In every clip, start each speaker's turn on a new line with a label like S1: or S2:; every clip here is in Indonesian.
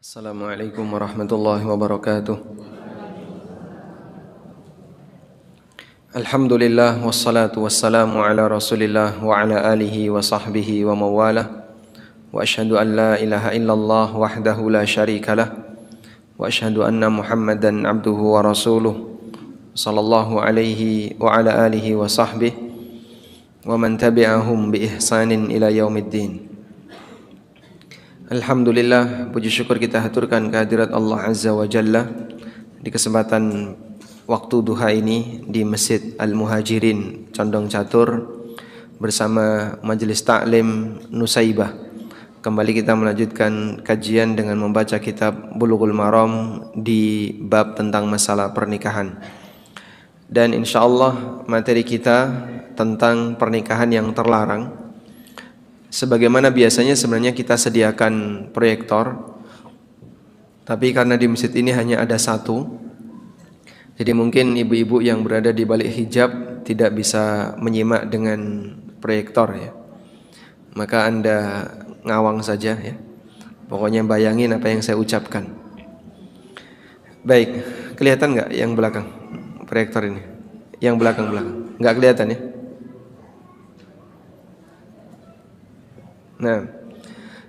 S1: Assalamualaikum warahmatullahi wabarakatuh. Alhamdulillah wassalatu wassalamu ala Rasulillah wa ala alihi wa sahbihi wa mawalah. Wa asyhadu an la ilaha illallah wahdahu la syarikalah wa asyhadu anna Muhammadan abduhu wa rasuluh sallallahu alaihi wa ala alihi wa sahbihi wa man tabi'ahum bi ihsanin ila yaumiddin. Alhamdulillah, puji syukur kita haturkan kehadirat Allah Azza wa Jalla di kesempatan waktu duha ini di Masjid Al-Muhajirin Condong Catur bersama Majelis Ta'lim Nusaibah. Kembali kita melanjutkan kajian dengan membaca kitab Bulughul Maram di bab tentang masalah pernikahan. Dan insyaallah materi kita tentang pernikahan yang terlarang. Sebagaimana biasanya sebenarnya kita sediakan proyektor, tapi karena di masjid ini hanya ada satu, jadi mungkin ibu-ibu yang berada di balik hijab tidak bisa menyimak dengan proyektor ya. Maka Anda ngawang saja ya. Pokoknya bayangin apa yang saya ucapkan. Baik, kelihatan nggak yang belakang proyektor ini? Yang belakang nggak kelihatan ya? Nah,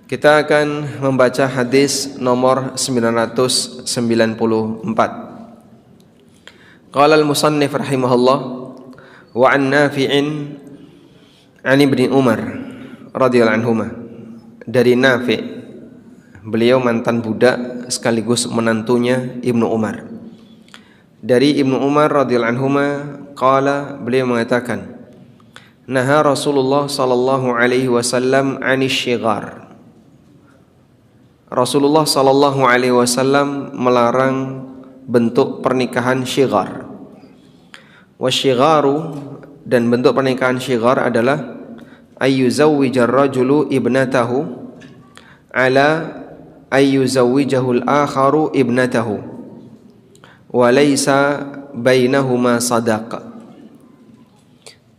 S1: kita akan membaca hadis nomor 994. Qala al-musannif rahimahullah wa an Nafi'in an Ibni Umar radhiyallahu anhuma. Dari Nafi', beliau mantan budak sekaligus menantunya Ibnu Umar. Dari Ibnu Umar radhiyallahu anhuma qala, beliau mengatakan, Naha Rasulullah sallallahu alaihi wasallam 'anil syighar. Rasulullah sallallahu alaihi wasallam melarang bentuk pernikahan syighar. Wasyigharu, dan bentuk pernikahan syighar adalah ayyuzawwijar rajulu ibnatahu ala ayyuzawwijahul akharu ibnatahu wa laysa bainahuma sadaqah.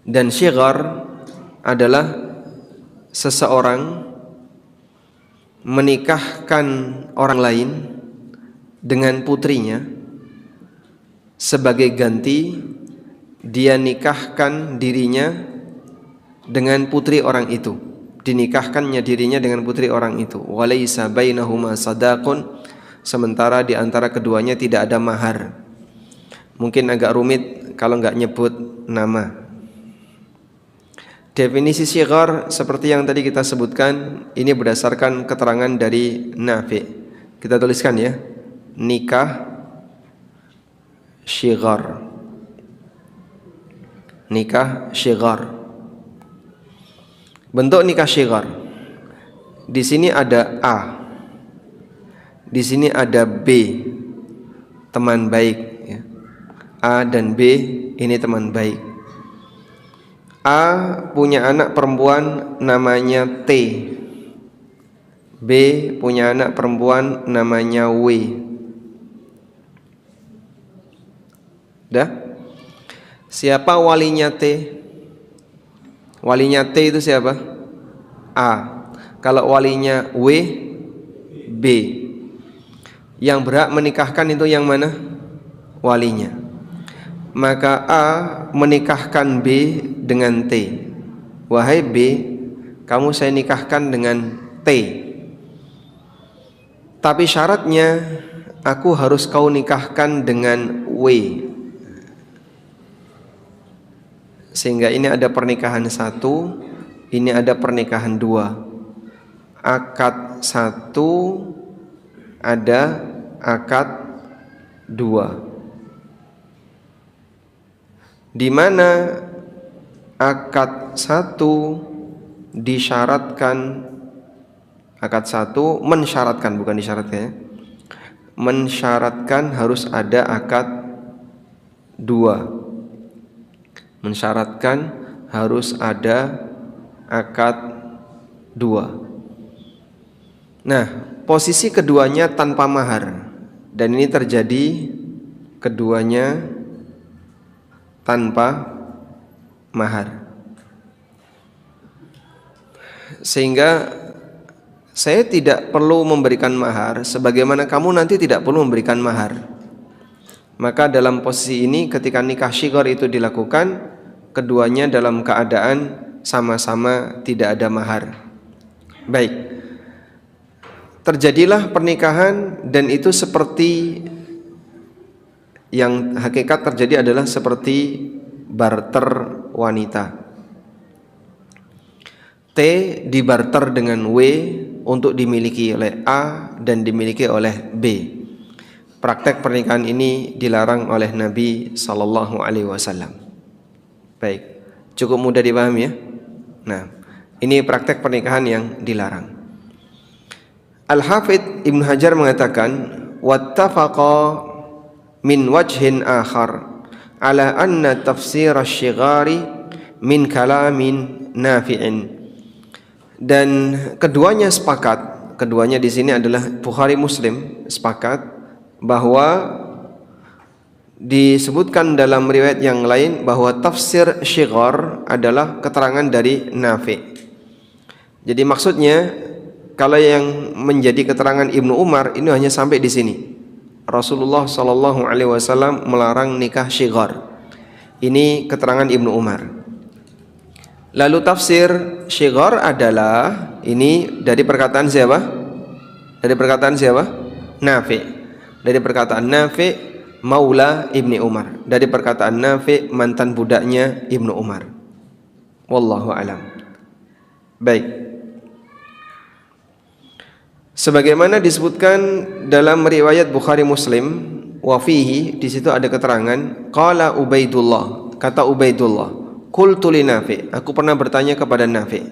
S1: Dan syighar adalah seseorang menikahkan orang lain dengan putrinya sebagai ganti dia nikahkan dirinya dengan putri orang itu. Dinikahkannya dirinya dengan putri orang itu. Walaysa bainahuma sadaqun, sementara di antara keduanya tidak ada mahar. Mungkin agak rumit kalau enggak nyebut nama. Definisi syighar seperti yang tadi kita sebutkan, ini berdasarkan keterangan dari Nafi'. Kita tuliskan ya, nikah syighar. Nikah syighar. Bentuk nikah syighar. Di sini ada A. Di sini ada B, teman baik ya. A dan B ini teman baik. A punya anak perempuan namanya T. B punya anak perempuan namanya W. Dah? Siapa walinya T? Walinya T itu siapa? A. Kalau walinya W, B. Yang berhak menikahkan itu yang mana? Walinya. Maka A menikahkan B dengan T. Wahai B, kamu saya nikahkan dengan T. Tapi syaratnya aku harus kau nikahkan dengan W. Sehingga ini ada pernikahan satu, ini ada pernikahan dua. Akad satu, ada akad dua. Di mana akad satu disyaratkan, akad satu mensyaratkan, bukan disyaratkan ya, mensyaratkan harus ada akad dua. Mensyaratkan harus ada akad dua. Nah, posisi keduanya tanpa mahar, dan ini terjadi keduanya tanpa mahar. Sehingga saya tidak perlu memberikan mahar sebagaimana kamu nanti tidak perlu memberikan mahar. Maka dalam posisi ini ketika nikah syighar itu dilakukan, keduanya dalam keadaan sama-sama tidak ada mahar. Baik. Terjadilah pernikahan dan itu seperti yang hakikat terjadi adalah seperti barter wanita. T dibarter dengan W untuk dimiliki oleh A dan dimiliki oleh B. Praktek pernikahan ini dilarang oleh Nabi sallallahu alaihi wasallam. Baik, cukup mudah dipahami ya. Nah, ini praktek pernikahan yang dilarang. Al-Hafidz Ibnu Hajar mengatakan, wattafaqa min wajhin akhar ala anna tafsir asy-syighari min kalamin nafi'in. Dan keduanya sepakat, keduanya di sini adalah Bukhari Muslim sepakat bahwa disebutkan dalam riwayat yang lain bahwa tafsir syighar adalah keterangan dari Nafi'. Jadi maksudnya kalau yang menjadi keterangan Ibnu Umar ini hanya sampai di sini. Rasulullah sallallahu alaihi wasallam melarang nikah syighar. Ini keterangan Ibnu Umar. Lalu tafsir syighar adalah ini dari perkataan siapa? Dari perkataan siapa? Nafi'. Dari perkataan Nafi' maula Ibni Umar. Dari perkataan Nafi' mantan budaknya Ibnu Umar. Wallahu alam. Baik. Sebagaimana disebutkan dalam riwayat Bukhari Muslim, wa fihi, di situ ada keterangan qala Ubaidullah, kata Ubaidullah, qultu li Nafi', aku pernah bertanya kepada Nafi',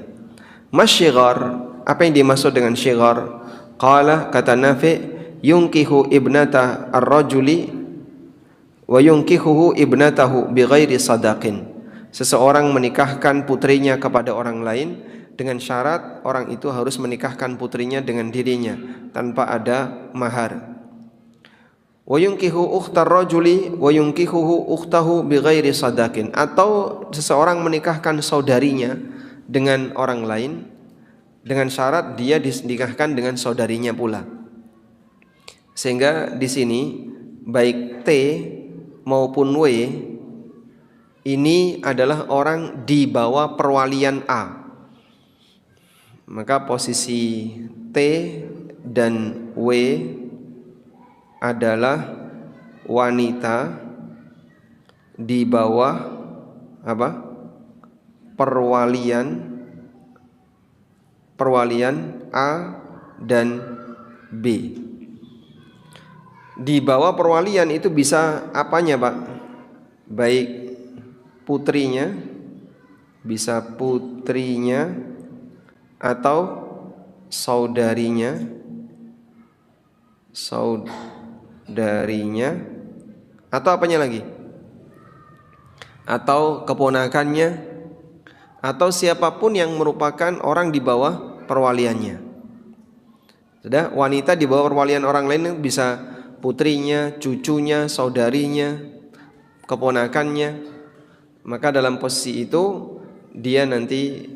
S1: masyighar, apa yang dimaksud dengan syighar? Qala, kata Nafi', yunkihu ibnata ar-rajuli wa yunkihuhu ibnatahu bighairi sadaqin. Seseorang menikahkan putrinya kepada orang lain dengan syarat orang itu harus menikahkan putrinya dengan dirinya tanpa ada mahar. Wa yunkihu ukhtar rajuli wa yunkihuhu ukhtahu bighairi sadaqin, atau seseorang menikahkan saudarinya dengan orang lain dengan syarat dia dinikahkan dengan saudarinya pula. Sehingga di sini baik T maupun W ini adalah orang di bawah perwalian A. Maka posisi T dan W adalah wanita di bawah apa? Perwalian A dan B. Di bawah perwalian itu bisa apanya, Pak? Baik putrinya, bisa putrinya atau saudarinya, atau apanya lagi? Atau keponakannya, atau siapapun yang merupakan orang di bawah perwaliannya. Sudah, wanita di bawah perwalian orang lain bisa putrinya, cucunya, saudarinya, keponakannya. Maka dalam posisi itu dia nanti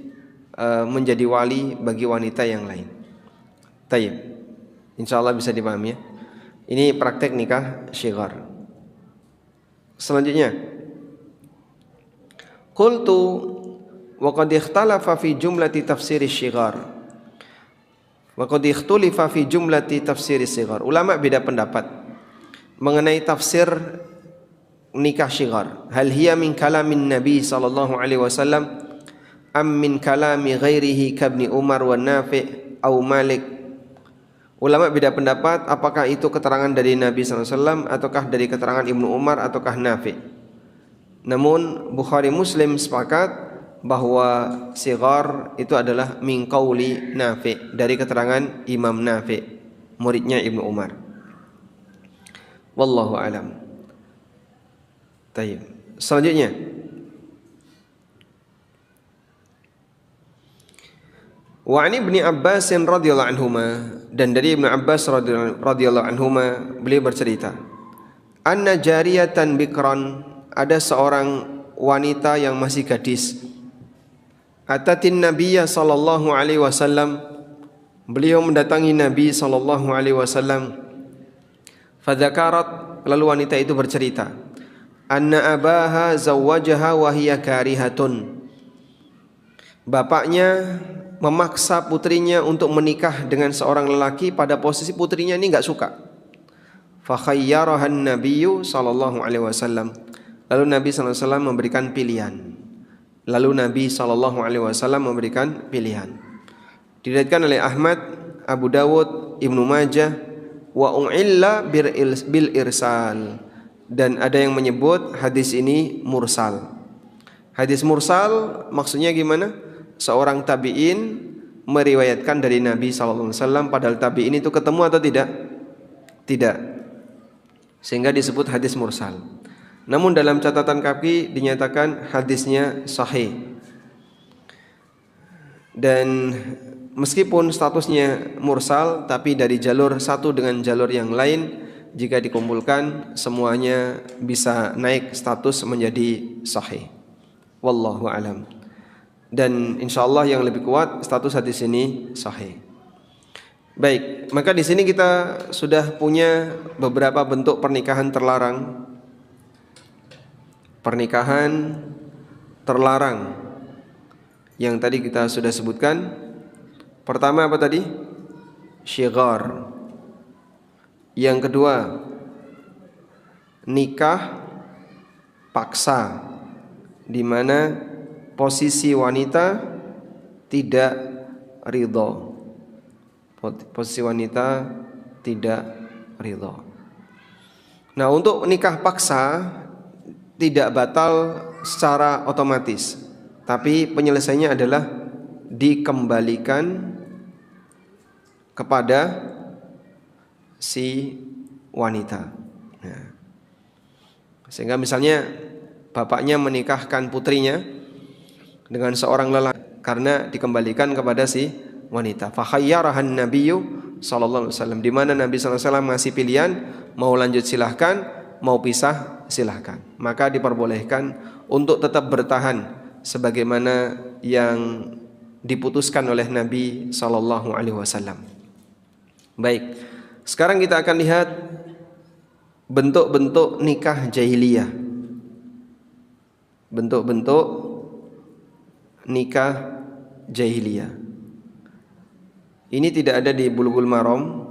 S1: menjadi wali bagi wanita yang lain. Tayyib. Insyaallah bisa dipahami ya. Ini praktek nikah syighar. Selanjutnya, qultu wa qad ikhtalafa fi jumlati tafsir syighar. Wa qad ikhtalafa fi jumlati tafsir syighar. Ulama beda pendapat mengenai tafsir nikah syighar. Hal hiya min kalamin Nabi sallallahu alaihi wasallam am min kalami ghairihi kabni Umar wa Nafi' au Malik. Ulama beda pendapat apakah itu keterangan dari Nabi SAW ataukah dari keterangan Ibnu Umar ataukah Nafi'. Namun Bukhari Muslim sepakat bahwa syighar itu adalah min qauli Nafi', dari keterangan Imam Nafi', muridnya Ibnu Umar. Wallahu alam. Tayyib. Selanjutnya, wa an Ibnu Abbas radhiyallahu anhuma, dan dari Ibnu Abbas radhiyallahu anhuma beliau bercerita, anna jariyatan bikran, ada seorang wanita yang masih gadis, atatin nabiyya sallallahu alaihi wasallam, Beliau mendatangi Nabi sallallahu alaihi wasallam. Fadzakarat, lalu wanita itu bercerita, anna abaha zawwajaha wa hiya karihatun. Bapaknya memaksa putrinya untuk menikah dengan seorang lelaki pada posisi putrinya ini enggak suka. Fa khayyarahan nabiyyu sallallahu alaihi wasallam. Lalu Nabi sallallahu alaihi wasallam memberikan pilihan. Diriwayatkan oleh Ahmad, Abu Dawud, Ibnu Majah, wa u'illa bil irsal, dan ada yang menyebut hadis ini mursal. Hadis mursal maksudnya gimana? Seorang tabi'in meriwayatkan dari Nabi sallallahu alaihi wasallam, padahal tabi'in itu ketemu atau tidak? Tidak. Sehingga disebut hadis mursal. Namun dalam catatan kaki dinyatakan hadisnya sahih. Dan meskipun statusnya mursal, tapi dari jalur satu dengan jalur yang lain, jika dikumpulkan semuanya bisa naik status menjadi sahih. Wallahu alam. Dan insyaallah yang lebih kuat status hadis ini sahih. Baik, maka di sini kita sudah punya beberapa bentuk pernikahan terlarang. Pernikahan terlarang yang tadi kita sudah sebutkan. Pertama apa tadi? Syighar. Yang kedua, nikah paksa, di mana posisi wanita tidak ridho. Posisi wanita tidak ridho. Nah, untuk nikah paksa tidak batal secara otomatis, tapi penyelesaiannya adalah dikembalikan kepada si wanita. Nah, sehingga misalnya bapaknya menikahkan putrinya dengan seorang lelaki karena dikembalikan kepada si wanita. Fa khayyarahan nabiyyu sallallahu alaihi wasallam, di mana Nabi sallallahu alaihi wasallam ngasih pilihan, mau lanjut silahkan, mau pisah silahkan. Maka diperbolehkan untuk tetap bertahan sebagaimana yang diputuskan oleh Nabi sallallahu alaihi wasallam. Baik, sekarang kita akan lihat bentuk-bentuk nikah jahiliyah. Bentuk-bentuk nikah jahiliyah. Ini tidak ada di Bulughul Maram,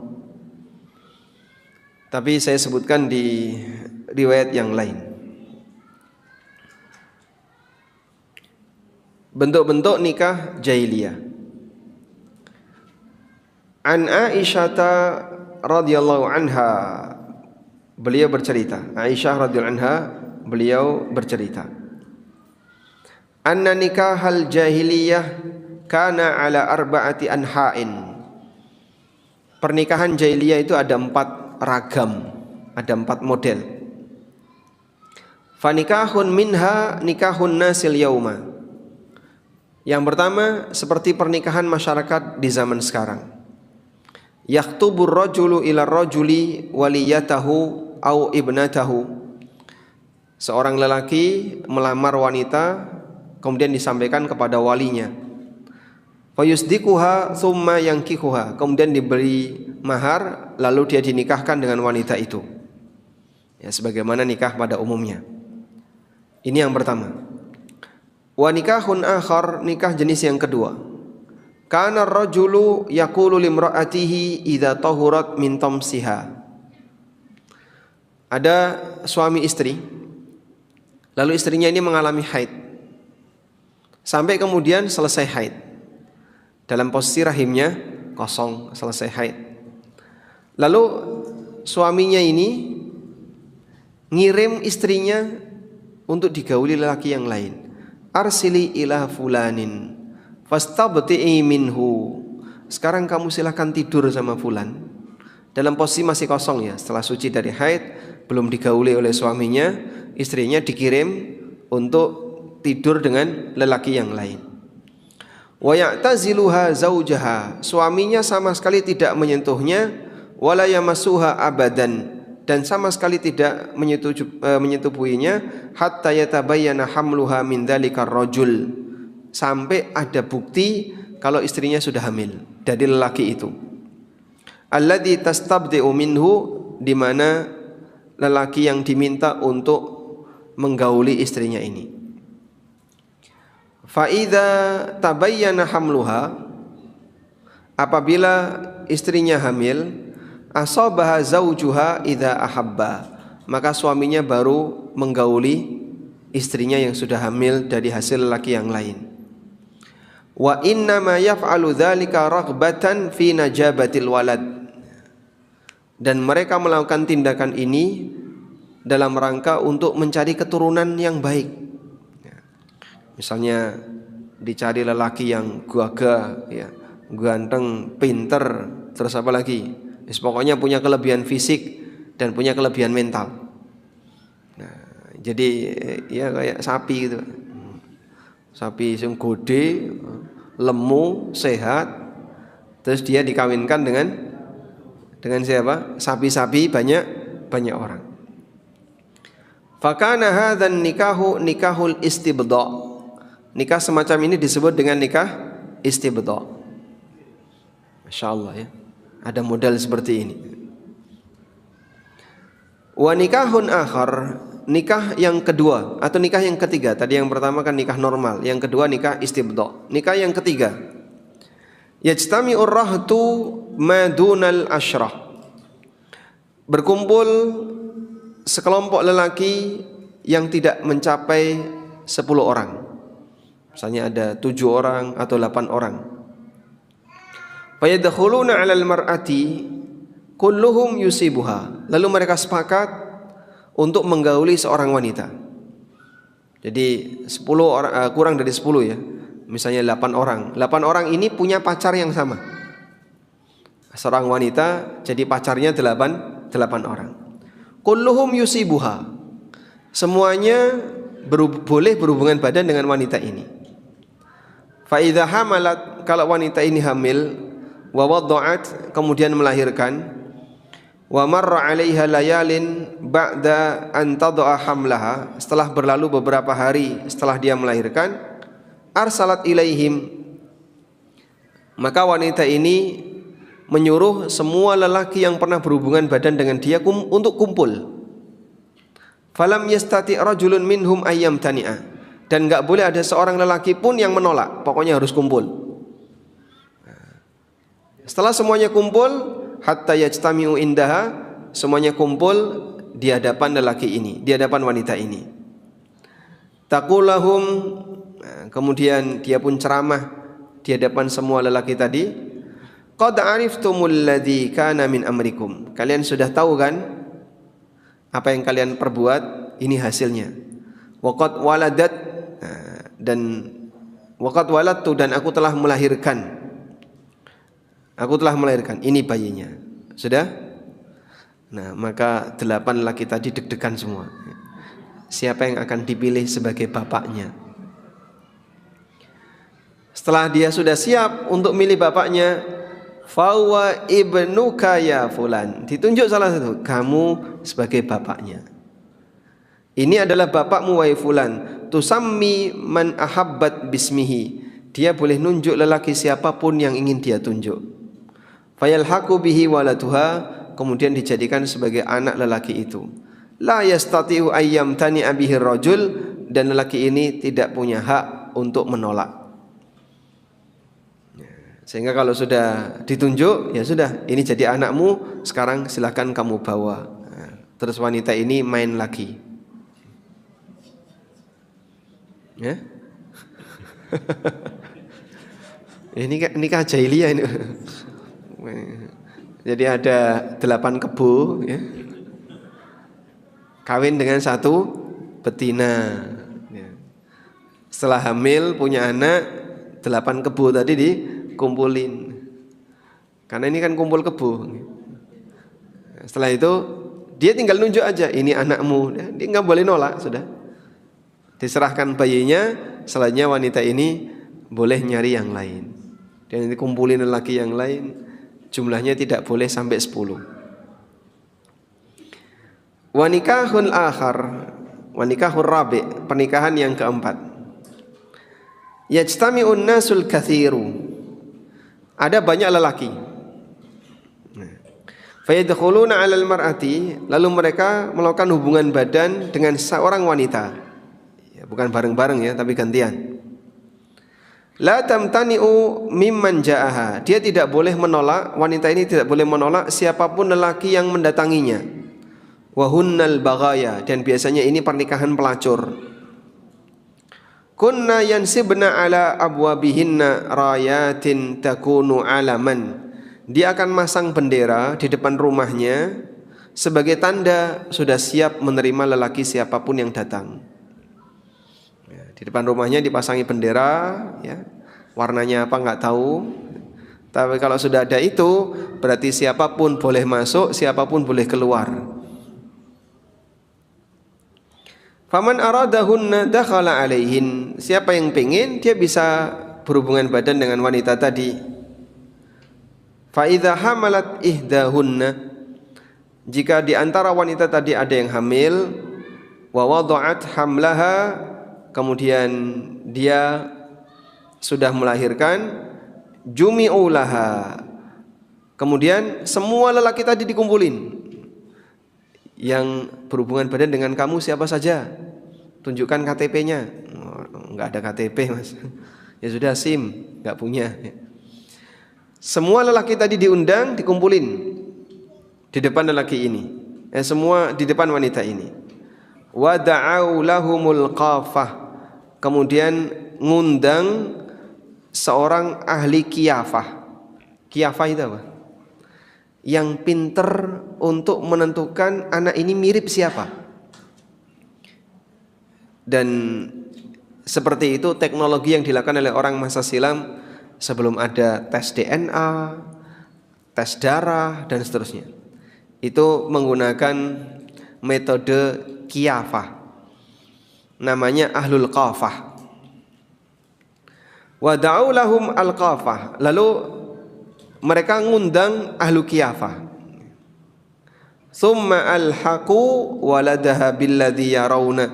S1: tapi saya sebutkan di riwayat yang lain. Bentuk-bentuk nikah jahiliyah. An Aisyah radhiyallahu anha, beliau bercerita. Aisyah radhiyallahu anha, beliau bercerita. Anna nikahal jahiliyah kana ala arba'ati anha'in. Pernikahan jahiliyah itu ada 4 ragam, ada 4 model. Fanikahun minha nikahun nasil yauma. Yang pertama seperti pernikahan masyarakat di zaman sekarang. Yaktubur rajulu ila rajuli waliyatahu au ibnatahu. Seorang lelaki melamar wanita, kemudian disampaikan kepada walinya. Fayusdikuha thumma yankihuha, kemudian diberi mahar, lalu dia dinikahkan dengan wanita itu. Ya, sebagaimana nikah pada umumnya. Ini yang pertama. Wa nikahun akhar, nikah jenis yang kedua. Kana ar-rajulu yaqulu limra'atihi idza tahurat min tamsiha. Ada suami istri, lalu istrinya ini mengalami haid, sampai kemudian selesai haid. Dalam posisi rahimnya kosong, selesai haid. Lalu suaminya ini ngirim istrinya untuk digauli lelaki yang lain. Arsili ila fulanin fastabti'i minhu. Sekarang kamu silahkan tidur sama fulan. Dalam posisi masih kosong ya, setelah suci dari haid, belum digauli oleh suaminya, istrinya dikirim untuk tidur dengan lelaki yang lain. Wa ya'taziluha zaujaha, suaminya sama sekali tidak menyentuhnya, wala yamassuha abadan, dan sama sekali tidak menyetubuhinya, hatta yatabayyana hamluha min dzalikar rajul, sampai ada bukti kalau istrinya sudah hamil dari lelaki itu. Alladzi tastabdi'u minhu, di mana lelaki yang diminta untuk menggauli istrinya ini. Fa idza tabayyana hamluha, apabila istrinya hamil, asabaha zaujuha idza ahabba, maka suaminya baru menggauli istrinya yang sudah hamil dari hasil lelaki yang lain. Wa inna ma yaf'alu dzalika raghbatan fi najabatil walad, dan mereka melakukan tindakan ini dalam rangka untuk mencari keturunan yang baik. Misalnya dicari lelaki yang gagah, ya, ganteng, pinter, terus apa lagi? Pokoknya punya kelebihan fisik dan punya kelebihan mental. Nah, jadi ya kayak sapi gitu. Sapi yang gede, lemu, sehat, terus dia dikawinkan dengan siapa? Sapi-sapi banyak orang. Fakana hadzan nikahu nikahul istibdha. Nikah semacam ini disebut dengan nikah istibdha. Masya Allah ya, ada model seperti ini. Wa nikahun akhar, nikah yang kedua atau nikah yang ketiga. Tadi yang pertama kan nikah normal, yang kedua nikah istibdha. Nikah yang ketiga, yajtami'ur rahtu madunal asyrah, berkumpul sekelompok lelaki yang tidak mencapai 10 orang. Misalnya ada 7 orang atau 8 orang. Fayadkhuluna 'alal mar'ati kulluhum yusibuha, lalu mereka sepakat untuk menggauli seorang wanita. Jadi 10 orang, kurang dari 10 ya. Misalnya 8 orang. 8 orang ini punya pacar yang sama. Seorang wanita jadi pacarnya 8 orang. Kulluhum yusibuha, semuanya boleh berhubungan badan dengan wanita ini. Fa idza hamalat, kalau wanita ini hamil, wa wadda'at, kemudian melahirkan, wa marra 'alaiha layalin ba'da an tad'a hamlaha, setelah berlalu beberapa hari setelah dia melahirkan, arsalat ilaihim, maka wanita ini menyuruh semua lelaki yang pernah berhubungan badan dengan dia untuk kumpul. Falam yastati rajulun minhum ayyam tani'a, dan enggak boleh ada seorang lelaki pun yang menolak, pokoknya harus kumpul. Setelah semuanya kumpul, hatta yajtami'u indaha, semuanya kumpul di hadapan lelaki ini, di hadapan wanita ini. Taqulahum, kemudian dia pun ceramah di hadapan semua lelaki tadi. Qad ariftumul ladzi kana min amrikum, kalian sudah tahu kan apa yang kalian perbuat, ini hasilnya. Waqad waladat, dan waqad waladtu, dan aku telah melahirkan. Aku telah melahirkan, ini bayinya. Sudah? Nah, maka 8 laki tadi deg-degan semua. Siapa yang akan dipilih sebagai bapaknya? Setelah dia sudah siap untuk milih bapaknya, fawa ibnuka ya fulan, ditunjuk salah satu, kamu sebagai bapaknya. Ini adalah bapakmu wahai fulan. Tusammi man ahabbat bismihi, dia boleh nunjuk lelaki siapapun yang ingin dia tunjuk. Fayalhaqu bihi waladuha, kemudian dijadikan sebagai anak lelaki itu. La yastati'u ayyam tani'a bihi rajul, dan lelaki ini tidak punya hak untuk menolak. Sehingga kalau sudah ditunjuk, ya sudah, ini jadi anakmu, sekarang silakan kamu bawa. Terus wanita ini main lagi. Ya? Ini nikah jahiliyah ini. Jadi ada 8 kebo, ya, kawin dengan 1 betina. Ya. Setelah hamil punya anak, 8 kebo tadi dikumpulin. Karena ini kan kumpul kebo. Setelah itu dia tinggal nunjuk aja, ini anakmu. Dia nggak boleh nolak, sudah. Diserahkan bayinya, selanjutnya wanita ini boleh nyari yang lain. Dan dikumpulin lelaki yang lain, jumlahnya tidak boleh sampai 10. Wa nikahul akhar, wa nikahur rabi', pernikahan yang keempat. Yajtami'un nasul kathiru, ada banyak lelaki. Fayadkhuluna 'alal mar'ati, lalu mereka melakukan hubungan badan dengan seorang wanita. Ya, bukan bareng-bareng ya, tapi gantian. La tamtani'u mimman ja'aha, dia tidak boleh menolak, wanita ini tidak boleh menolak siapapun lelaki yang mendatanginya. Wa hunnal baghaya, dan biasanya ini pernikahan pelacur. Kunna yansibna ala abwabihinna rayatin takunu alaman, dia akan masang bendera di depan rumahnya sebagai tanda sudah siap menerima lelaki siapapun yang datang. Ya, di depan rumahnya dipasangi bendera, ya, warnanya apa nggak tahu. Tapi kalau sudah ada itu, berarti siapapun boleh masuk, siapapun boleh keluar. Faman aradahunna dakhala alaihin, siapa yang pengen dia bisa berhubungan badan dengan wanita tadi. Fa idza hamalat ihdahunna, jika di antara wanita tadi ada yang hamil, wa wada'at hamlaha, kemudian dia sudah melahirkan, jumi'u laha, kemudian semua lelaki tadi dikumpulin. Yang berhubungan badan dengan kamu siapa saja? Tunjukkan KTP-nya. Enggak ada KTP, Mas. Ya sudah, SIM, enggak punya. Semua lelaki tadi diundang, dikumpulin di depan lelaki ini. Semua di depan wanita ini. Wa da'au lahumul qafah, kemudian ngundang seorang ahli qiyafah. Qiyafah itu apa? Yang pinter untuk menentukan anak ini mirip siapa. Dan seperti itu teknologi yang dilakukan oleh orang masa silam sebelum ada tes DNA, tes darah dan seterusnya. Itu menggunakan metode qiyafah. Namanya ahlul qafah. Wa da'u lahum al-qafah, lalu mereka ngundang ahlu qiyafah. Thumma alhaqu waladaha billadhi yarawna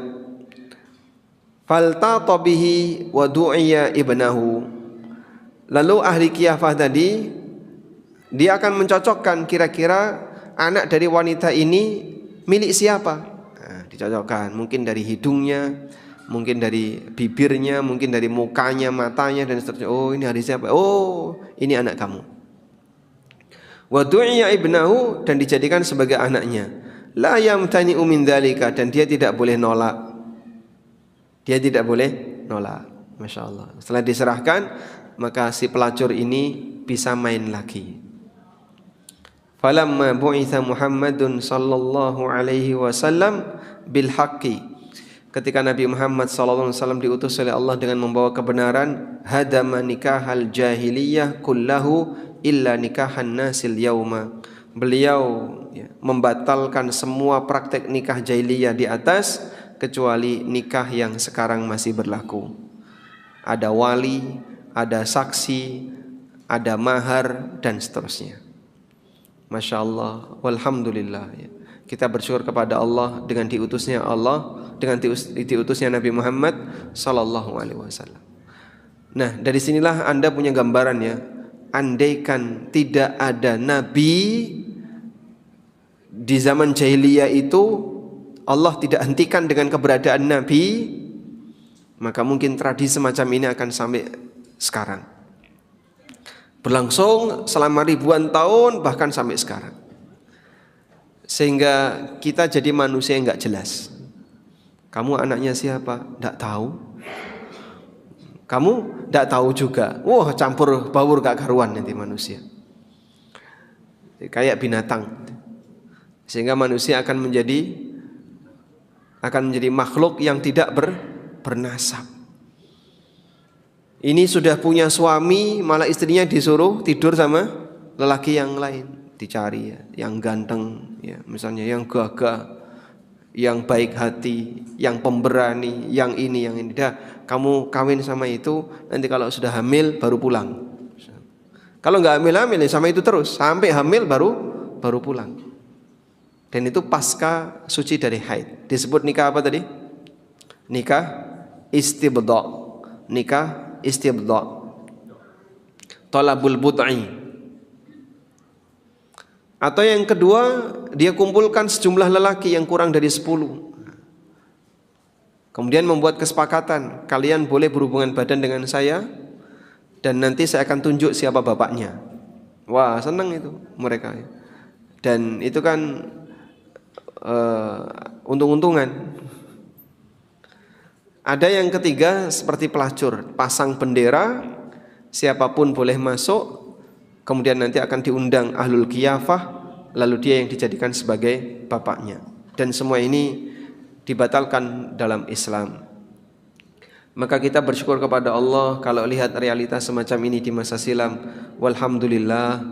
S1: faltata bihi wa du'iya ibnahu. Lalu ahli qiyafah tadi dia akan mencocokkan kira-kira anak dari wanita ini milik siapa. Nah, dicocokkan, mungkin dari hidungnya, mungkin dari bibirnya, mungkin dari mukanya, matanya dan seterusnya. Oh, ini hari siapa? Oh, ini anak kamu. Wa du'iya ibnahu, dan dijadikan sebagai anaknya. La yamtani'u min dzalika, dan dia tidak boleh nolak. Dia tidak boleh nolak. Masya Allah. Setelah diserahkan, maka si pelacur ini bisa main lagi. Falamma bu'itha Muhammadun sallallahu alaihi wasallam bil haqqi, ketika Nabi Muhammad sallallahu alaihi wasallam diutus oleh Allah dengan membawa kebenaran, hadama nikahal jahiliyah kullahu illa nikahan nasil yauma, beliau membatalkan semua praktek nikah jahiliyah di atas kecuali nikah yang sekarang masih berlaku. Ada wali, ada saksi, ada mahar dan seterusnya. Masya Allah, walhamdulillah. Kita bersyukur kepada Allah dengan diutusnya Allah, dengan diutusnya Nabi Muhammad sallallahu alaihi wasallam. Nah, dari sinilah Anda punya gambaran ya. Andaikan tidak ada Nabi di zaman jahiliyah itu, Allah tidak hentikan dengan keberadaan Nabi, maka mungkin tradisi semacam ini akan sampai sekarang, berlangsung selama ribuan tahun, bahkan sampai sekarang, sehingga kita jadi manusia yang gak jelas. Kamu anaknya siapa? Gak tahu. Kamu gak tahu juga. Wah, campur baur gak karuan nanti manusia, kayak binatang. Sehingga manusia akan menjadi makhluk yang tidak bernasab. Ini sudah punya suami, malah istrinya disuruh tidur sama lelaki yang lain. Dicari ya, yang ganteng ya, misalnya yang gagah, yang baik hati, yang pemberani, yang ini. Dah, kamu kawin sama itu, nanti kalau sudah hamil baru pulang. Kalau nggak hamil ya sama itu terus, sampai hamil baru pulang. Dan itu pasca suci dari haid. Disebut nikah apa tadi? Nikah istibdha. Nikah istibdha. talabul bud'i. Atau yang kedua, dia kumpulkan sejumlah lelaki yang kurang dari 10. Kemudian membuat kesepakatan, kalian boleh berhubungan badan dengan saya dan nanti saya akan tunjuk siapa bapaknya. Wah, senang itu mereka. Dan itu kan untung-untungan. Ada yang ketiga seperti pelacur, pasang bendera, siapapun boleh masuk, kemudian nanti akan diundang ahlul khiyafah, lalu dia yang dijadikan sebagai bapaknya. Dan semua ini dibatalkan dalam Islam. Maka kita bersyukur kepada Allah kalau lihat realitas semacam ini di masa silam. Walhamdulillah,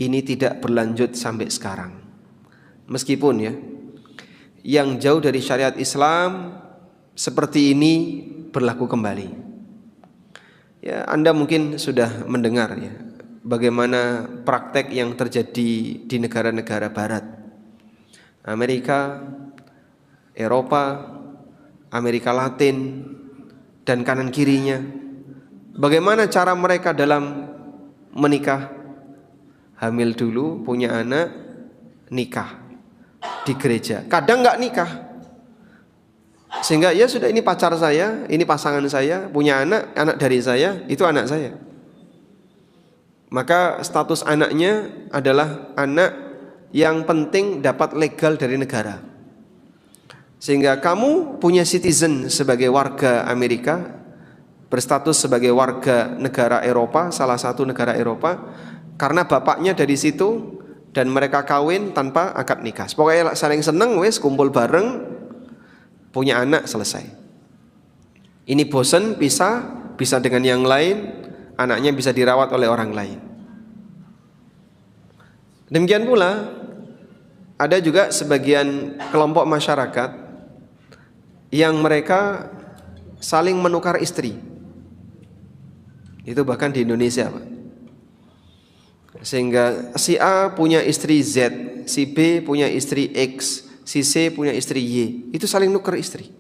S1: ini tidak berlanjut sampai sekarang. Meskipun ya, yang jauh dari syariat Islam seperti ini berlaku kembali. Ya, Anda mungkin sudah mendengar ya, bagaimana praktek yang terjadi di negara-negara barat. Amerika, Eropa, Amerika Latin, dan kanan kirinya. Bagaimana cara mereka dalam menikah? Hamil dulu, punya anak, nikah di gereja. Kadang nggak nikah, sehingga ya sudah, ini pacar saya, ini pasangan saya, punya anak, anak dari saya, itu anak saya. Maka status anaknya adalah anak yang penting dapat legal dari negara. Sehingga kamu punya citizen sebagai warga Amerika, berstatus sebagai warga negara Eropa, salah satu negara Eropa, karena bapaknya dari situ dan mereka kawin tanpa akad nikah. Pokoknya saling seneng, wes kumpul bareng, punya anak, selesai. Ini bosan, bisa dengan yang lain, anaknya bisa dirawat oleh orang lain. Demikian pula ada juga sebagian kelompok masyarakat yang mereka saling menukar istri. Itu bahkan di Indonesia, Pak. Sehingga si A punya istri Z, si B punya istri X, si C punya istri Y. Itu saling nukar istri.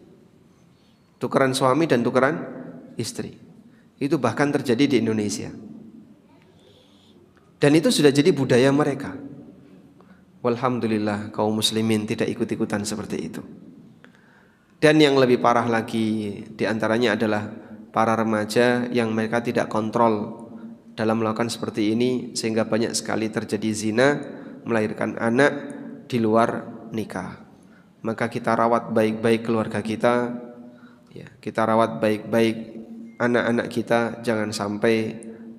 S1: Tukeran suami dan tukeran istri. Itu bahkan terjadi di Indonesia. Dan itu sudah jadi budaya mereka. Walhamdulillah kaum muslimin tidak ikut-ikutan seperti itu. Dan yang lebih parah lagi diantaranya adalah para remaja yang mereka tidak kontrol dalam melakukan seperti ini, sehingga banyak sekali terjadi zina, melahirkan anak di luar nikah. Maka kita rawat baik-baik keluarga kita, ya, kita rawat baik-baik anak-anak kita, jangan sampai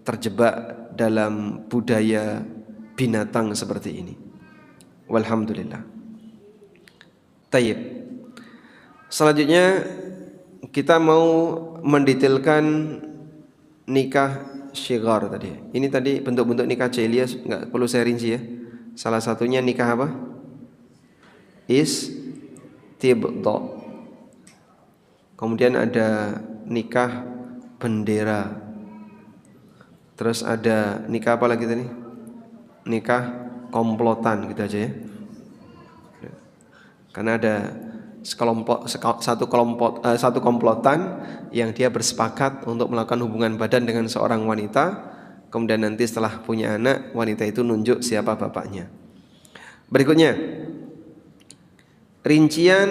S1: terjebak dalam budaya binatang seperti ini. Walhamdulillah. Tayyib. Selanjutnya kita mau mendetailkan nikah syighar tadi. Ini tadi bentuk-bentuk nikah jahiliyah, enggak perlu saya rinci ya. Salah satunya nikah apa? Istibdha. Kemudian ada nikah bendera. Terus ada nikah apa lagi tadi? Nikah komplotan gitu aja ya. Karena ada satu komplotan yang dia bersepakat untuk melakukan hubungan badan dengan seorang wanita, kemudian nanti setelah punya anak, wanita itu nunjuk siapa bapaknya. Berikutnya, rincian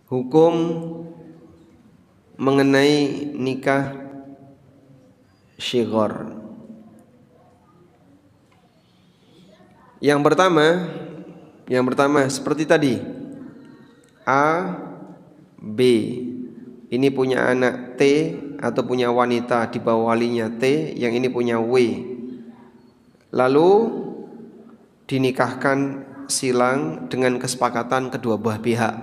S1: hukum mengenai nikah syighar. Yang pertama seperti tadi, A, B ini punya anak T atau punya wanita di bawah walinya T, yang ini punya W, lalu dinikahkan silang dengan kesepakatan kedua belah pihak,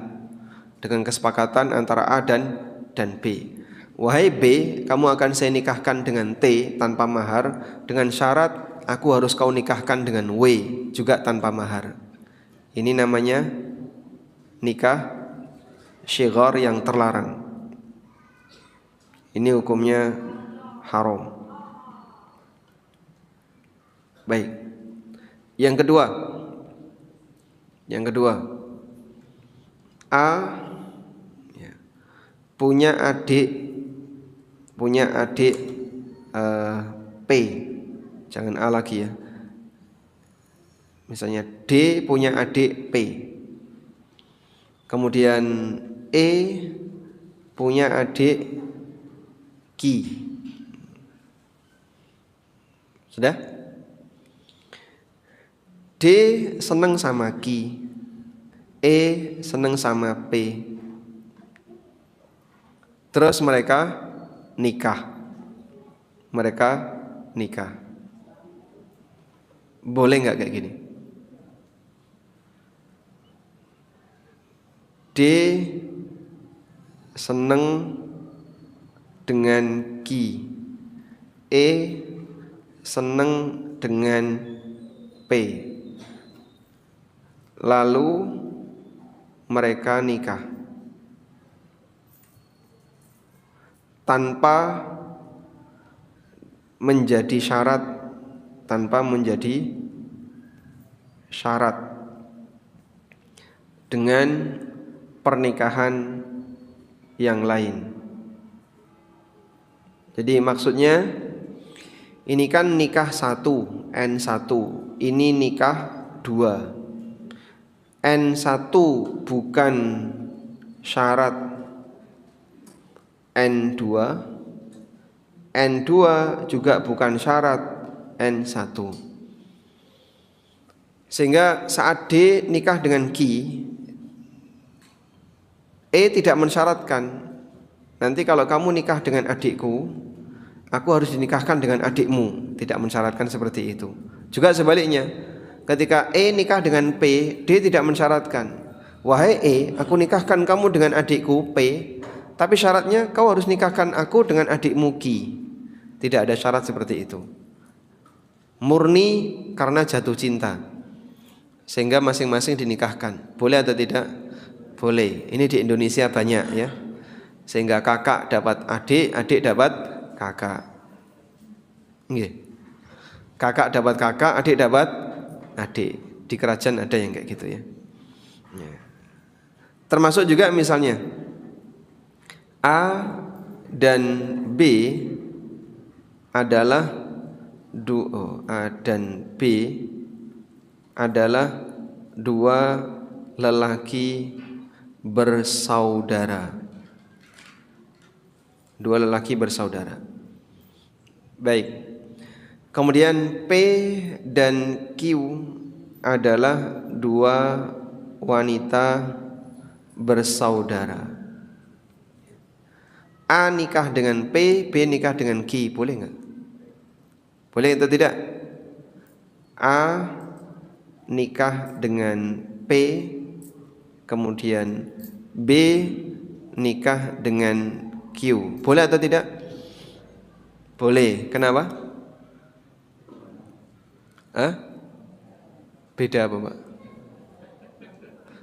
S1: dengan kesepakatan antara A dan B. Wahai B, kamu akan saya nikahkan dengan T tanpa mahar, dengan syarat aku harus kau nikahkan dengan W juga tanpa mahar. Ini namanya nikah syighar yang terlarang. Ini hukumnya haram. Baik. Yang kedua, A punya adik P, jangan A lagi ya. Misalnya D punya adik P, kemudian E punya adik Q. Sudah? D seneng sama Q, E seneng sama P. Terus mereka nikah. Boleh nggak kayak gini? D seneng dengan Q, E seneng dengan P, lalu mereka nikah tanpa menjadi syarat dengan pernikahan yang lain. Jadi maksudnya ini kan nikah 1, N1, ini nikah 2. N1 bukan syarat N2, N2 juga bukan syarat N1. Sehingga saat D nikah dengan Q, E tidak mensyaratkan, nanti kalau kamu nikah dengan adikku, aku harus dinikahkan dengan adikmu. Tidak mensyaratkan seperti itu. Juga sebaliknya, ketika E nikah dengan P, D tidak mensyaratkan, wahai E, aku nikahkan kamu dengan adikku P, tapi syaratnya kau harus nikahkan aku dengan adikmu Q. Tidak ada syarat seperti itu. Murni karena jatuh cinta, sehingga masing-masing dinikahkan. Boleh atau tidak? Boleh. Ini di Indonesia banyak ya. Sehingga kakak dapat adik, adik dapat kakak. Kakak dapat kakak, adik dapat adik. Di kerajaan ada yang kayak gitu ya. Termasuk juga misalnya A dan B adalah A dan B adalah dua lelaki bersaudara. Baik. Kemudian P dan Q adalah dua wanita bersaudara. A nikah dengan P, B nikah dengan Q, boleh nggak? Boleh atau tidak? A nikah dengan P, kemudian B nikah dengan Q, boleh atau tidak? Boleh. Kenapa? Beda apa Pak?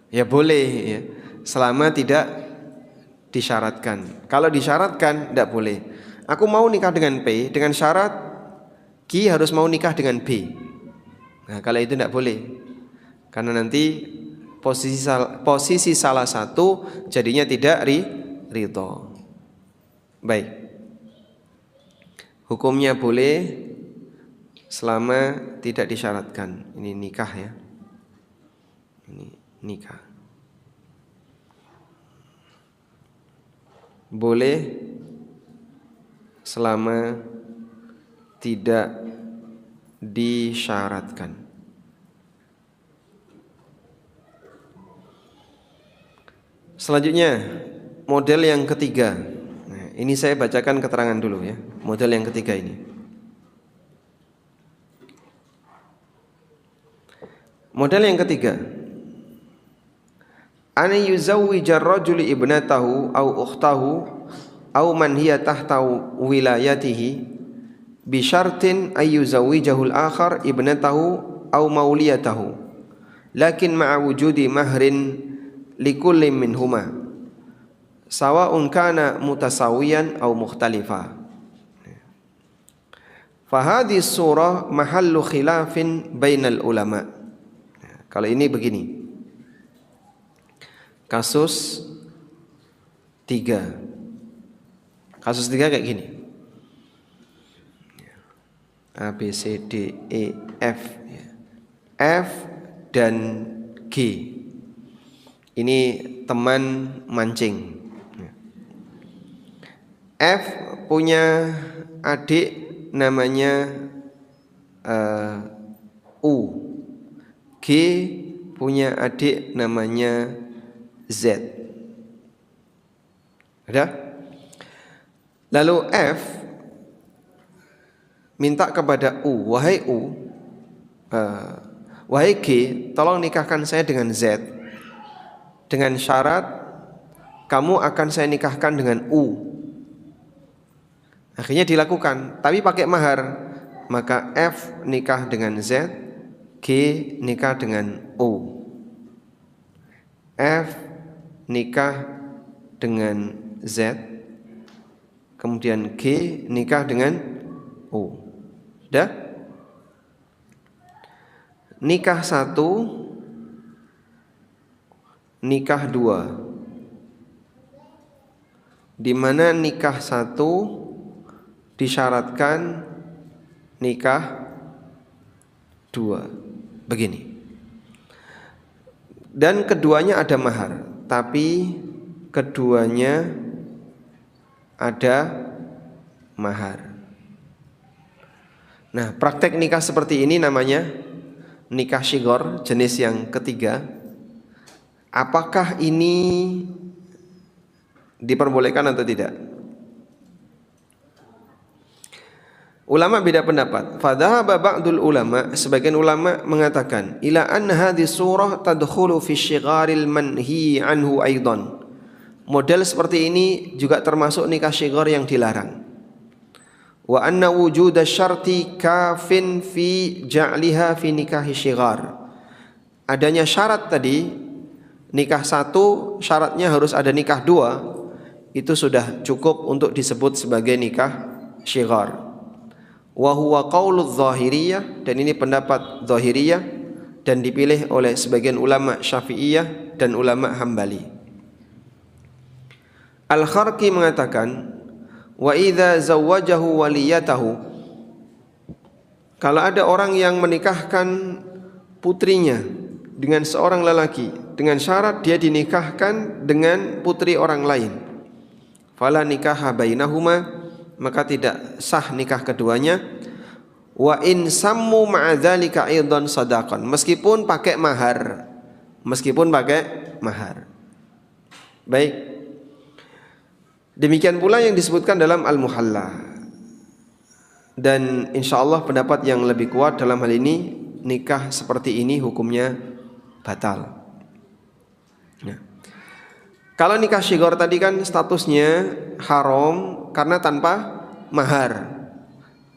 S1: Ya boleh ya, selama tidak disyaratkan. Kalau disyaratkan tidak boleh. Aku mau nikah dengan P dengan syarat Q harus mau nikah dengan B. Nah, kalau itu tidak boleh, karena nanti posisi salah satu jadinya tidak ridho. Baik. Hukumnya boleh selama tidak disyaratkan. Ini nikah ya. Ini nikah. Boleh selama tidak disyaratkan. Selanjutnya model yang ketiga. Nah, ini saya bacakan keterangan dulu ya. Model yang ketiga ini. Model yang ketiga. An yuzawwija ar-rajulu ibnatahu aw ukhtahu aw man hiya tahta wilayatihi bi syartin ay yuzawwijahu al-akhar ibnatahu aw mauliyatahu lakin ma'a wujudi mahrin likulli minhuma sawa'un kana mutasawiyan aw mukhtalifa. Fa hadhihi surah mahallu khilafin bainal ulama. Kalau ini begini. Kasus 3 kayak gini. A, B, C, D, E, F. F dan G. Ini teman mancing. F punya adik namanya U. G punya adik namanya Z. Ada? Lalu F minta kepada U, wahai G, tolong nikahkan saya dengan Z, dengan syarat kamu akan saya nikahkan dengan U. Akhirnya dilakukan, tapi pakai mahar. Maka F nikah dengan Z, G nikah dengan U. F nikah dengan Z, kemudian G nikah dengan U. Sudah? Nikah 1, nikah 2. Di mana nikah 1 disyaratkan nikah 2. Begini. Dan keduanya ada mahar, tapi keduanya ada mahar. Nah, praktek nikah seperti ini namanya nikah syighar, jenis yang ketiga. Apakah ini diperbolehkan atau tidak? Ulama beda pendapat. Fadhahaba ba'dul ulama, sebagian ulama mengatakan ila anna hadhihi surah tadkhulu fi syigharil manhi anhu aidan. Model seperti ini juga termasuk nikah syighar yang dilarang. Wa anna wujuda syarti kafin fi ja'liha fi nikahi syighar. Adanya syarat tadi, nikah 1 syaratnya harus ada nikah 2, itu sudah cukup untuk disebut sebagai nikah syighar. Wa huwa qauludz zahiriyah, dan ini pendapat zahiriyah dan dipilih oleh sebagian ulama Syafi'iyah dan ulama Hambali. Al-Kharqi mengatakan, wa idza zawwajahu waliyatahu, kalau ada orang yang menikahkan putrinya dengan seorang lelaki dengan syarat dia dinikahkan dengan putri orang lain, fala nikaha bainahuma, maka tidak sah nikah keduanya. Wa in sammu ma'a dzalika aidan sadaqan, meskipun pakai mahar. Baik. Demikian pula yang disebutkan dalam Al-Muhalla. Dan insyaallah pendapat yang lebih kuat dalam hal ini, nikah seperti ini hukumnya batal. Nah, kalau nikah syighar tadi kan statusnya haram karena tanpa mahar.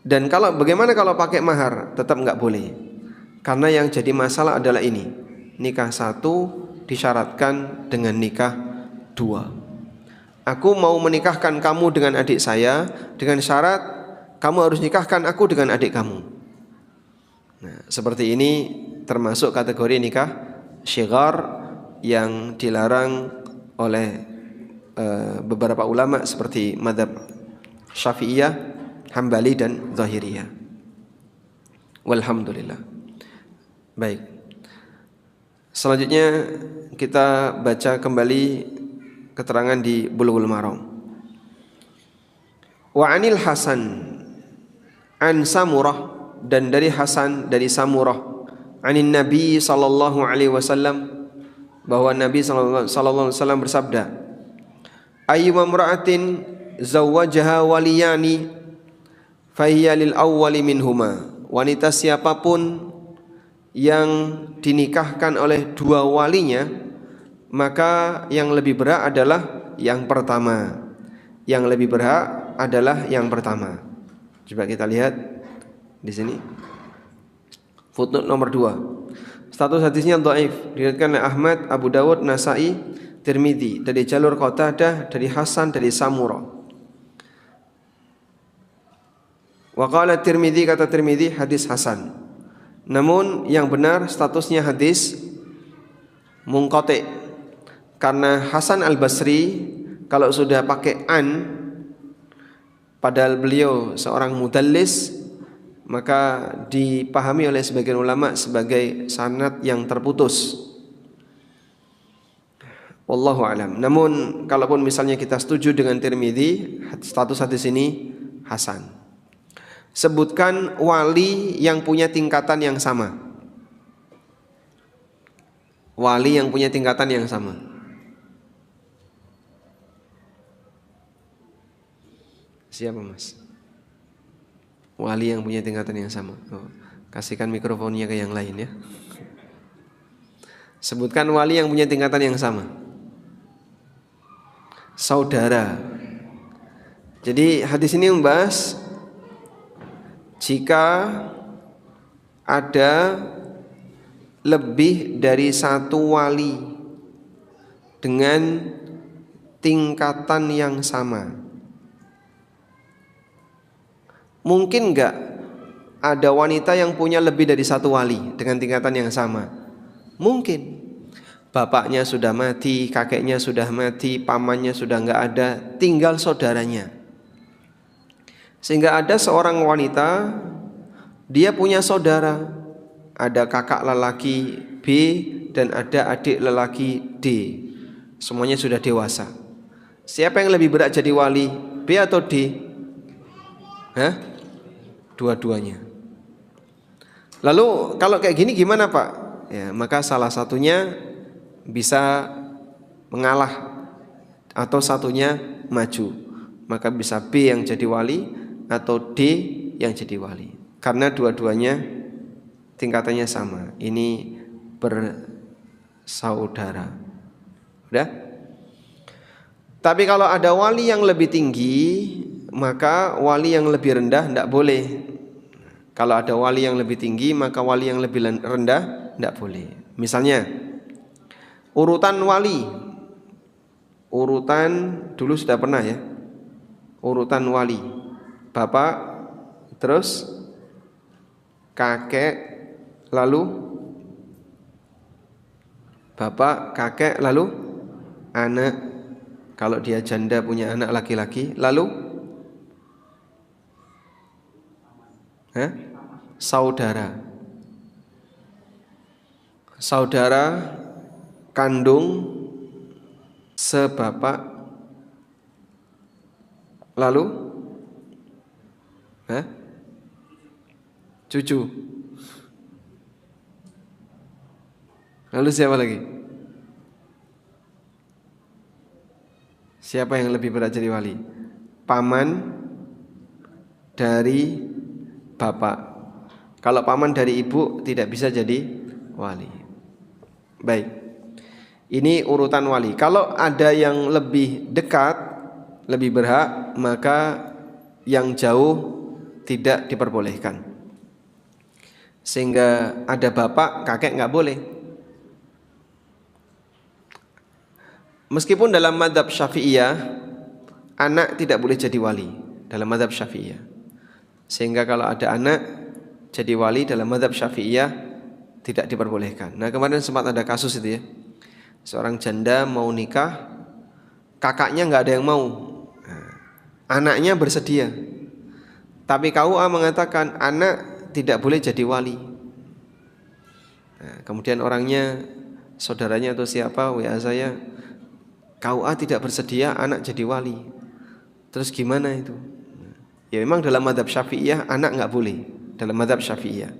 S1: Dan bagaimana kalau pakai mahar? Tetap enggak boleh. Karena yang jadi masalah adalah ini. Nikah 1 disyaratkan dengan nikah 2. Aku mau menikahkan kamu dengan adik saya dengan syarat kamu harus nikahkan aku dengan adik kamu. Nah, seperti ini termasuk kategori nikah syighar yang dilarang oleh beberapa ulama seperti mazhab Syafi'iyah, Hambali dan Zahiriyah. Walhamdulillah. Baik. Selanjutnya kita baca kembali keterangan di Bulughul Maram. Wa 'anil Hasan an Samurah, dan dari Hasan dari Samurah, 'anin Nabi sallallahu alaihi wasallam, bahwa Nabi sallallahu alaihi wasallam bersabda, ayyuma imra'atin zawwajaha waliyani fahiya lil awwali minhuma, wanita siapapun yang dinikahkan oleh 2 walinya, maka yang lebih berhak adalah yang pertama. Yang lebih berhak adalah yang pertama. Coba kita lihat di sini. Footnote nomor 2. Status hadisnya dhaif, diriwayatkan oleh Ahmad, Abu Dawud, Nasa'i, Tirmidzi dari jalur Qatadah dari Hasan dari Samurah. Wa qala Tirmidzi, kata Tirmidzi hadis hasan. Namun yang benar statusnya hadis munqati, karena Hasan Al-Basri kalau sudah pakai an, padahal beliau seorang mudallis, maka dipahami oleh sebagian ulama sebagai sanad yang terputus. Wallahu alam. Namun kalaupun misalnya kita setuju dengan Tirmidzi, status hadis ini hasan. Sebutkan wali yang punya tingkatan yang sama. Wali yang punya tingkatan yang sama. Siapa mas? Wali yang punya tingkatan yang sama. Kasihkan mikrofonnya ke yang lain ya. Sebutkan wali yang punya tingkatan yang sama. Saudara. Jadi hadis ini membahas jika ada lebih dari satu wali dengan tingkatan yang sama. Mungkin enggak ada wanita yang punya lebih dari satu wali dengan tingkatan yang sama? Mungkin. Bapaknya sudah mati, kakeknya sudah mati, pamannya sudah enggak ada, tinggal saudaranya. Sehingga ada seorang wanita, dia punya saudara, ada kakak lelaki B dan ada adik lelaki D. Semuanya sudah dewasa. Siapa yang lebih berat jadi wali, B atau D? Dua-duanya. Lalu kalau kayak gini gimana Pak? Ya, maka salah satunya bisa mengalah atau satunya maju. Maka bisa B yang jadi wali atau D yang jadi wali. Karena dua-duanya tingkatannya sama. Ini bersaudara. Udah? Tapi kalau ada wali yang lebih tinggi, maka wali yang lebih rendah tidak boleh. Kalau ada wali yang lebih tinggi, maka wali yang lebih rendah tidak boleh. Misalnya urutan wali, urutan dulu sudah pernah ya, urutan wali, bapak, terus kakek, lalu bapak, kakek, lalu anak. Kalau dia janda punya anak laki-laki, lalu saudara. Saudara kandung sebapak, lalu cucu. Lalu siapa lagi? Siapa yang lebih berat jadi wali? Paman dari bapak. Kalau paman dari ibu tidak bisa jadi wali. Baik. Ini urutan wali. Kalau ada yang lebih dekat, lebih berhak, maka yang jauh tidak diperbolehkan. Sehingga ada bapak, kakek nggak boleh. Meskipun dalam mazhab Syafi'iyah anak tidak boleh jadi wali dalam mazhab Syafi'iyah. Sehingga kalau ada anak jadi wali dalam mazhab Syafi'iyah tidak diperbolehkan. Nah, kemarin sempat ada kasus itu ya. Seorang janda mau nikah, kakaknya nggak ada yang mau. Anaknya bersedia. Tapi KUA mengatakan anak tidak boleh jadi wali. Nah, kemudian orangnya, saudaranya atau siapa WA saya, KUA tidak bersedia anak jadi wali. Terus gimana itu? Ya memang dalam mazhab Syafi'iyah anak nggak boleh dalam mazhab Syafi'iyah.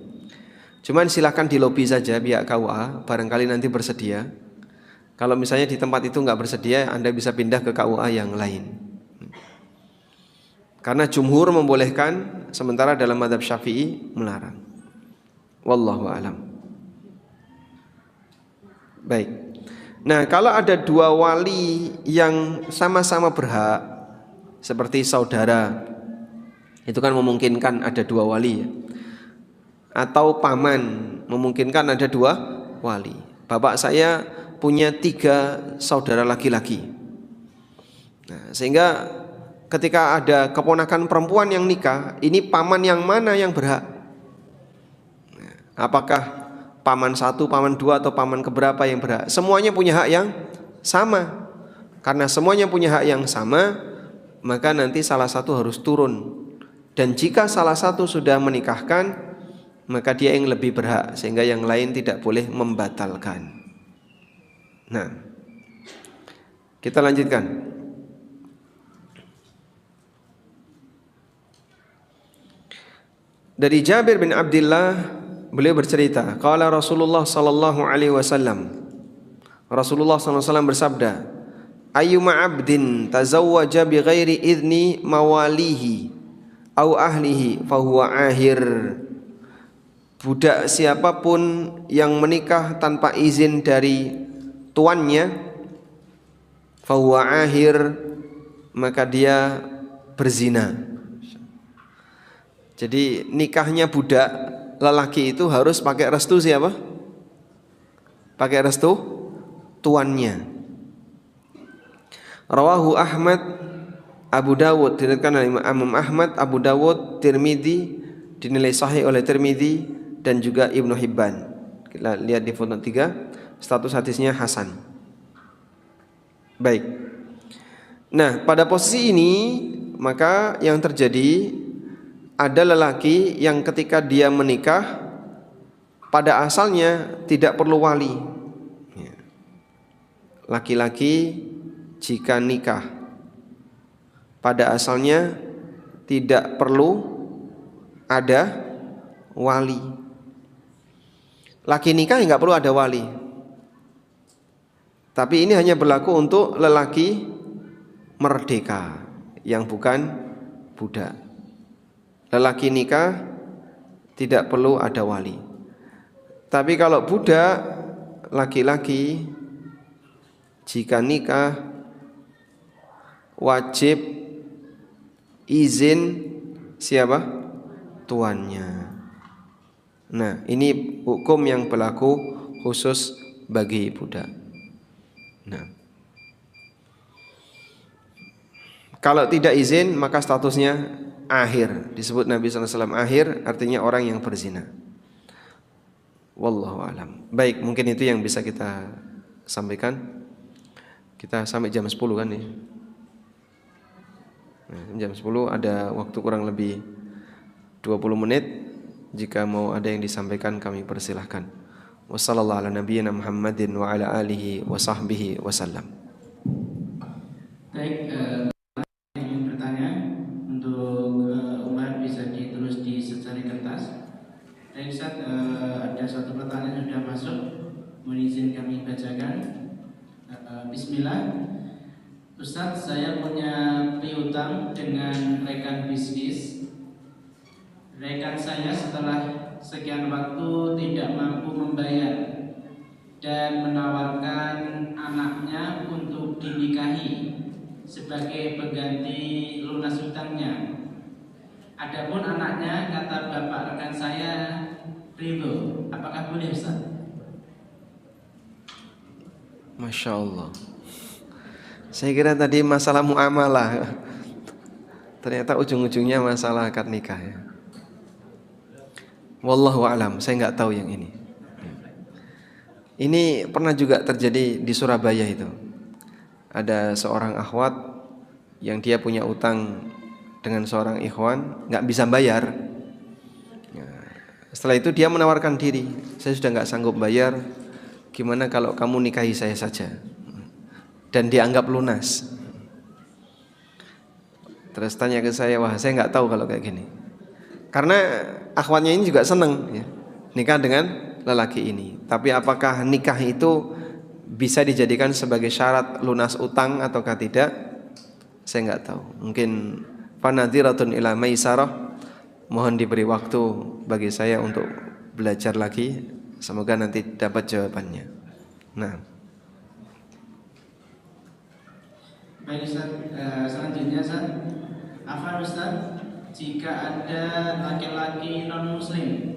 S1: Cuman silakan di lobi saja pihak KUA, barangkali nanti bersedia. Kalau misalnya di tempat itu nggak bersedia, Anda bisa pindah ke KUA yang lain. Karena jumhur membolehkan, sementara dalam mazhab Syafi'i melarang. Wallahu a'lam. Baik. Nah, kalau ada dua wali yang sama-sama berhak, seperti saudara, itu kan memungkinkan ada dua wali ya. Atau paman, memungkinkan ada dua wali. Bapak saya punya 3 saudara laki-laki. Nah, sehingga ketika ada keponakan perempuan yang nikah, ini paman yang mana yang berhak? Nah, apakah paman 1, paman 2 atau paman keberapa yang berhak? Semuanya punya hak yang sama. Karena semuanya punya hak yang sama, maka nanti salah satu harus turun Dan jika salah satu sudah menikahkan, maka dia yang lebih berhak, sehingga yang lain tidak boleh membatalkan. Nah, kita lanjutkan. Dari Jabir bin Abdullah, beliau bercerita, qala Rasulullah sallallahu alaihi wasallam, Rasulullah sallallahu alaihi wasallam bersabda, ayyuma 'abdin tazawwaja bighairi idzni mawalihi au ahlihi fahuwa ahir. Budak siapapun yang menikah tanpa izin dari tuannya, fahuwa ahir, maka dia berzina. Jadi nikahnya budak lelaki itu harus pakai restu siapa? Pakai restu tuannya. Rawahu Ahmad, Abu Dawud, diriwayatkan oleh Imam Ahmad, Abu Dawud, Tirmidzi, dinilai sahih oleh Tirmidzi dan juga Ibnu Hibban. Kita lihat di footnote 3, status hadisnya hasan. Baik. Nah, pada posisi ini maka yang terjadi, ada lelaki yang ketika dia menikah pada asalnya tidak perlu wali. Laki-laki jika nikah pada asalnya tidak perlu ada wali. Laki nikah nggak perlu ada wali. Tapi ini hanya berlaku untuk lelaki merdeka yang bukan budak. Lelaki nikah tidak perlu ada wali. Tapi kalau budak laki-laki jika nikah wajib izin siapa? Tuannya. Nah, ini hukum yang berlaku khusus bagi budak. Nah, kalau tidak izin maka statusnya akhir, disebut Nabi SAW akhir, artinya orang yang berzina. Wallahu alam. Baik, mungkin itu yang bisa kita sampaikan. Kita sampai jam 10 kan nih. Nah, jam 10 ada waktu kurang lebih 20 menit. Jika mau ada yang disampaikan kami persilahkan. Wassallallahu ala nabiyyina Muhammadin wa ala alihi wa sahbihi wasallam.
S2: Baik, ingin bertanya untuk Umar bisa ditulis di secari kertas. Baik Ustaz, ada satu pertanyaan sudah masuk, mohon izin kami bacakan. Bismillah. Ustaz, saya punya piutang dengan rekan bisnis. Rekan saya setelah sekian waktu tidak mampu membayar dan menawarkan anaknya untuk dinikahi sebagai pengganti lunas hutangnya. Adapun anaknya kata bapak rekan saya ridho. Apakah boleh Ustaz?
S1: Masya Allah. Saya kira tadi masalah muamalah, ternyata ujung-ujungnya masalah akad nikah ya. Wallahu alam, saya nggak tahu yang ini. Ini pernah juga terjadi di Surabaya itu. Ada seorang akhwat yang dia punya utang dengan seorang ikhwan, nggak bisa bayar. Setelah itu dia menawarkan diri, saya sudah nggak sanggup bayar, gimana kalau kamu nikahi saya saja? Dan dianggap lunas. Terus tanya ke saya, wah saya nggak tahu kalau kayak gini. Karena akhwatnya ini juga seneng ya, nikah dengan lelaki ini. Tapi apakah nikah itu bisa dijadikan sebagai syarat lunas utang ataukah tidak? Saya nggak tahu. Mungkin fanadhiratun ila maisarah. Mohon diberi waktu bagi saya untuk belajar lagi. Semoga nanti dapat jawabannya. Nah.
S2: Baik Ustaz, selanjutnya Ustaz, afwan Ustaz, jika ada laki-laki non-muslim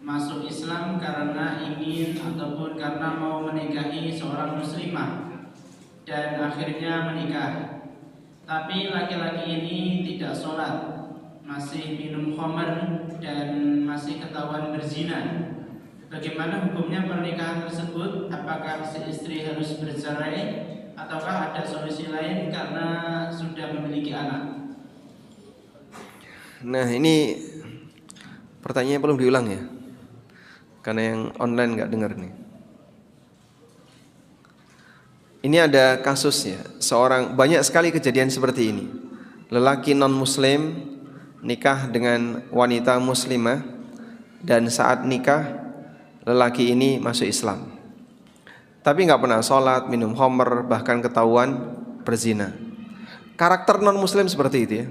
S2: masuk Islam karena ingin ataupun karena mau menikahi seorang muslimah dan akhirnya menikah, tapi laki-laki ini tidak sholat, masih minum khamr dan masih ketahuan berzina, bagaimana hukumnya pernikahan tersebut? Apakah si istri harus bercerai ataukah ada solusi lain karena sudah memiliki anak?
S1: Nah ini pertanyaannya belum diulang ya, karena yang online nggak dengar nih. Ini ada kasus ya, banyak sekali kejadian seperti ini. Lelaki non muslim nikah dengan wanita muslimah, dan saat nikah lelaki ini masuk Islam, tapi nggak pernah sholat, minum khamr, bahkan ketahuan berzina. Karakter non muslim seperti itu ya.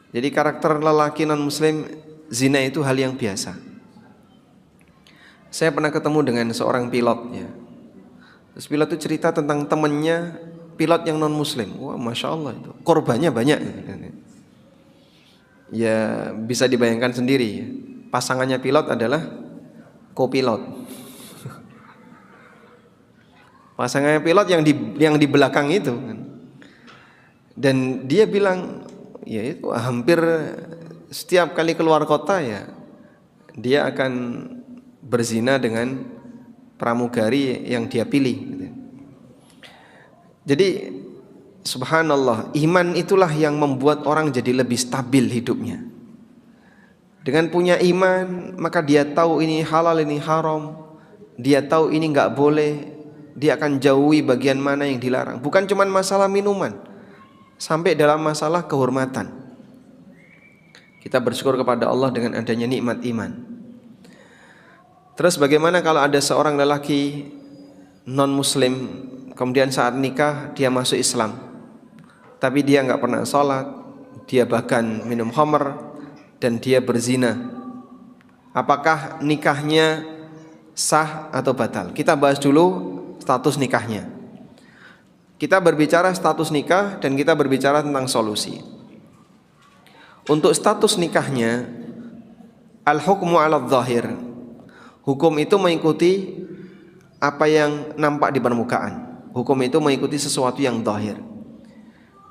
S1: Jadi karakter lelaki non muslim, zina itu hal yang biasa. Saya pernah ketemu dengan seorang pilot ya. Terus pilot itu cerita tentang temannya pilot yang non muslim. Wah, masya Allah, itu korbannya banyak. Ya bisa dibayangkan sendiri ya. Pasangannya pilot adalah kopilot. Pasangannya pilot yang di belakang itu kan. Dan dia bilang, ya itu hampir setiap kali keluar kota ya dia akan berzina dengan pramugari yang dia pilih gitu. Jadi subhanallah, iman itulah yang membuat orang jadi lebih stabil hidupnya. Dengan punya iman, maka dia tahu ini halal, ini haram. Dia tahu ini enggak boleh. Dia akan jauhi bagian mana yang dilarang. Bukan cuma masalah minuman, sampai dalam masalah kehormatan. Kita bersyukur kepada Allah dengan adanya nikmat iman. Terus bagaimana kalau ada seorang lelaki non muslim, kemudian saat nikah dia masuk Islam, tapi dia nggak pernah sholat, dia bahkan minum khamr, dan dia berzina. Apakah nikahnya sah atau batal? Kita bahas dulu status nikahnya. Kita berbicara status nikah dan kita berbicara tentang solusi. Untuk status nikahnya, al-hukmu 'ala dzahir. Hukum itu mengikuti apa yang nampak di permukaan. Hukum itu mengikuti sesuatu yang zahir.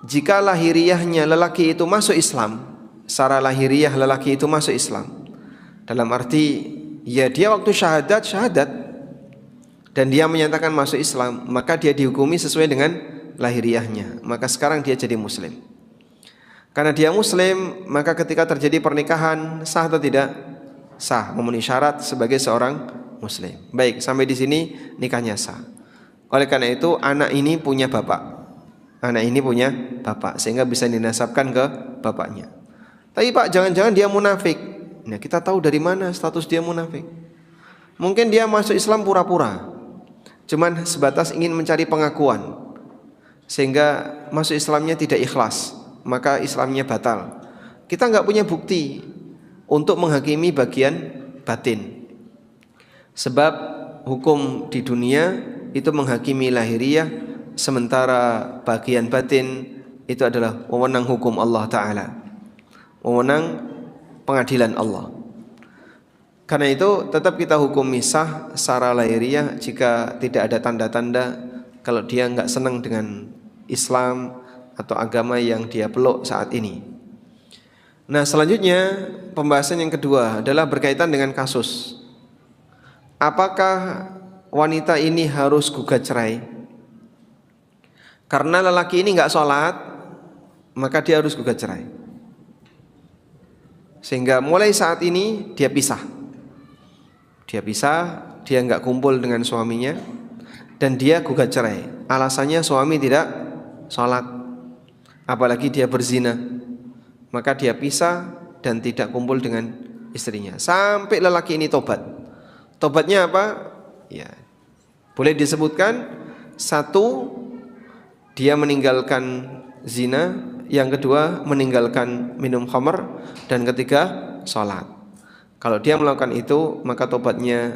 S1: Jika lahiriahnya lelaki itu masuk Islam, secara lahiriah lelaki itu masuk Islam, dalam arti ya dia waktu syahadat dan dia menyatakan masuk Islam, maka dia dihukumi sesuai dengan lahiriahnya. Maka sekarang dia jadi muslim. Karena dia muslim, maka ketika terjadi pernikahan sah atau tidak? Sah, memenuhi syarat sebagai seorang muslim. Baik, sampai di sini nikahnya sah. Oleh karena itu anak ini punya bapak. Anak ini punya bapak sehingga bisa dinasabkan ke bapaknya. Tapi Pak, jangan-jangan dia munafik. Nah, kita tahu dari mana status dia munafik? Mungkin dia masuk Islam pura-pura, cuman sebatas ingin mencari pengakuan, sehingga masuk Islamnya tidak ikhlas, maka Islamnya batal. Kita nggak punya bukti untuk menghakimi bagian batin. Sebab hukum di dunia itu menghakimi lahiriah, sementara bagian batin itu adalah wewenang hukum Allah Ta'ala, wewenang pengadilan Allah. Karena itu tetap kita hukumi sah secara lahiriah jika tidak ada tanda-tanda kalau dia nggak senang dengan Islam atau agama yang dia peluk saat ini. Nah, selanjutnya pembahasan yang kedua adalah berkaitan dengan kasus. Apakah wanita ini harus gugat cerai? Karena lelaki ini nggak sholat, maka dia harus gugat cerai. Sehingga mulai saat ini dia pisah. Dia nggak kumpul dengan suaminya, dan dia gugat cerai. Alasannya suami tidak sholat, apalagi dia berzina. Maka dia pisah dan tidak kumpul dengan istrinya sampai lelaki ini tobat. Tobatnya apa? Ya, boleh disebutkan: satu, dia meninggalkan zina; yang kedua, meninggalkan minum khamr; dan ketiga, sholat. Kalau dia melakukan itu, maka tobatnya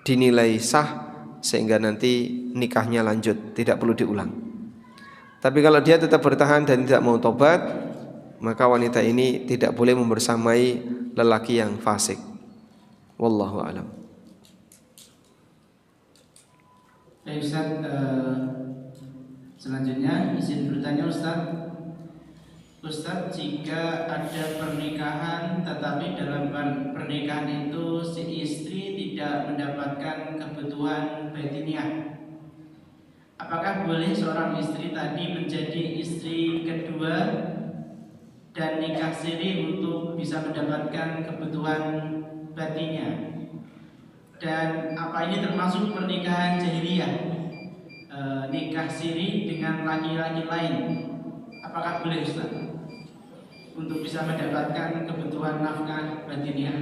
S1: dinilai sah sehingga nanti nikahnya lanjut, tidak perlu diulang. Tapi kalau dia tetap bertahan dan tidak mau tobat, maka wanita ini tidak boleh membersamai lelaki yang fasik. Wallahu a'lam.
S2: Baik Ustaz, selanjutnya izin bertanya Ustaz. Ustaz, jika ada pernikahan tetapi dalam pernikahan itu si istri tidak mendapatkan kebutuhan batiniah, apakah boleh seorang istri tadi menjadi istri kedua dan nikah siri untuk bisa mendapatkan kebutuhan batinnya. Dan apa ini termasuk pernikahan jahiliyah? Nikah siri dengan laki-laki lain, apakah boleh Ustaz untuk bisa mendapatkan kebutuhan nafkah batinnya?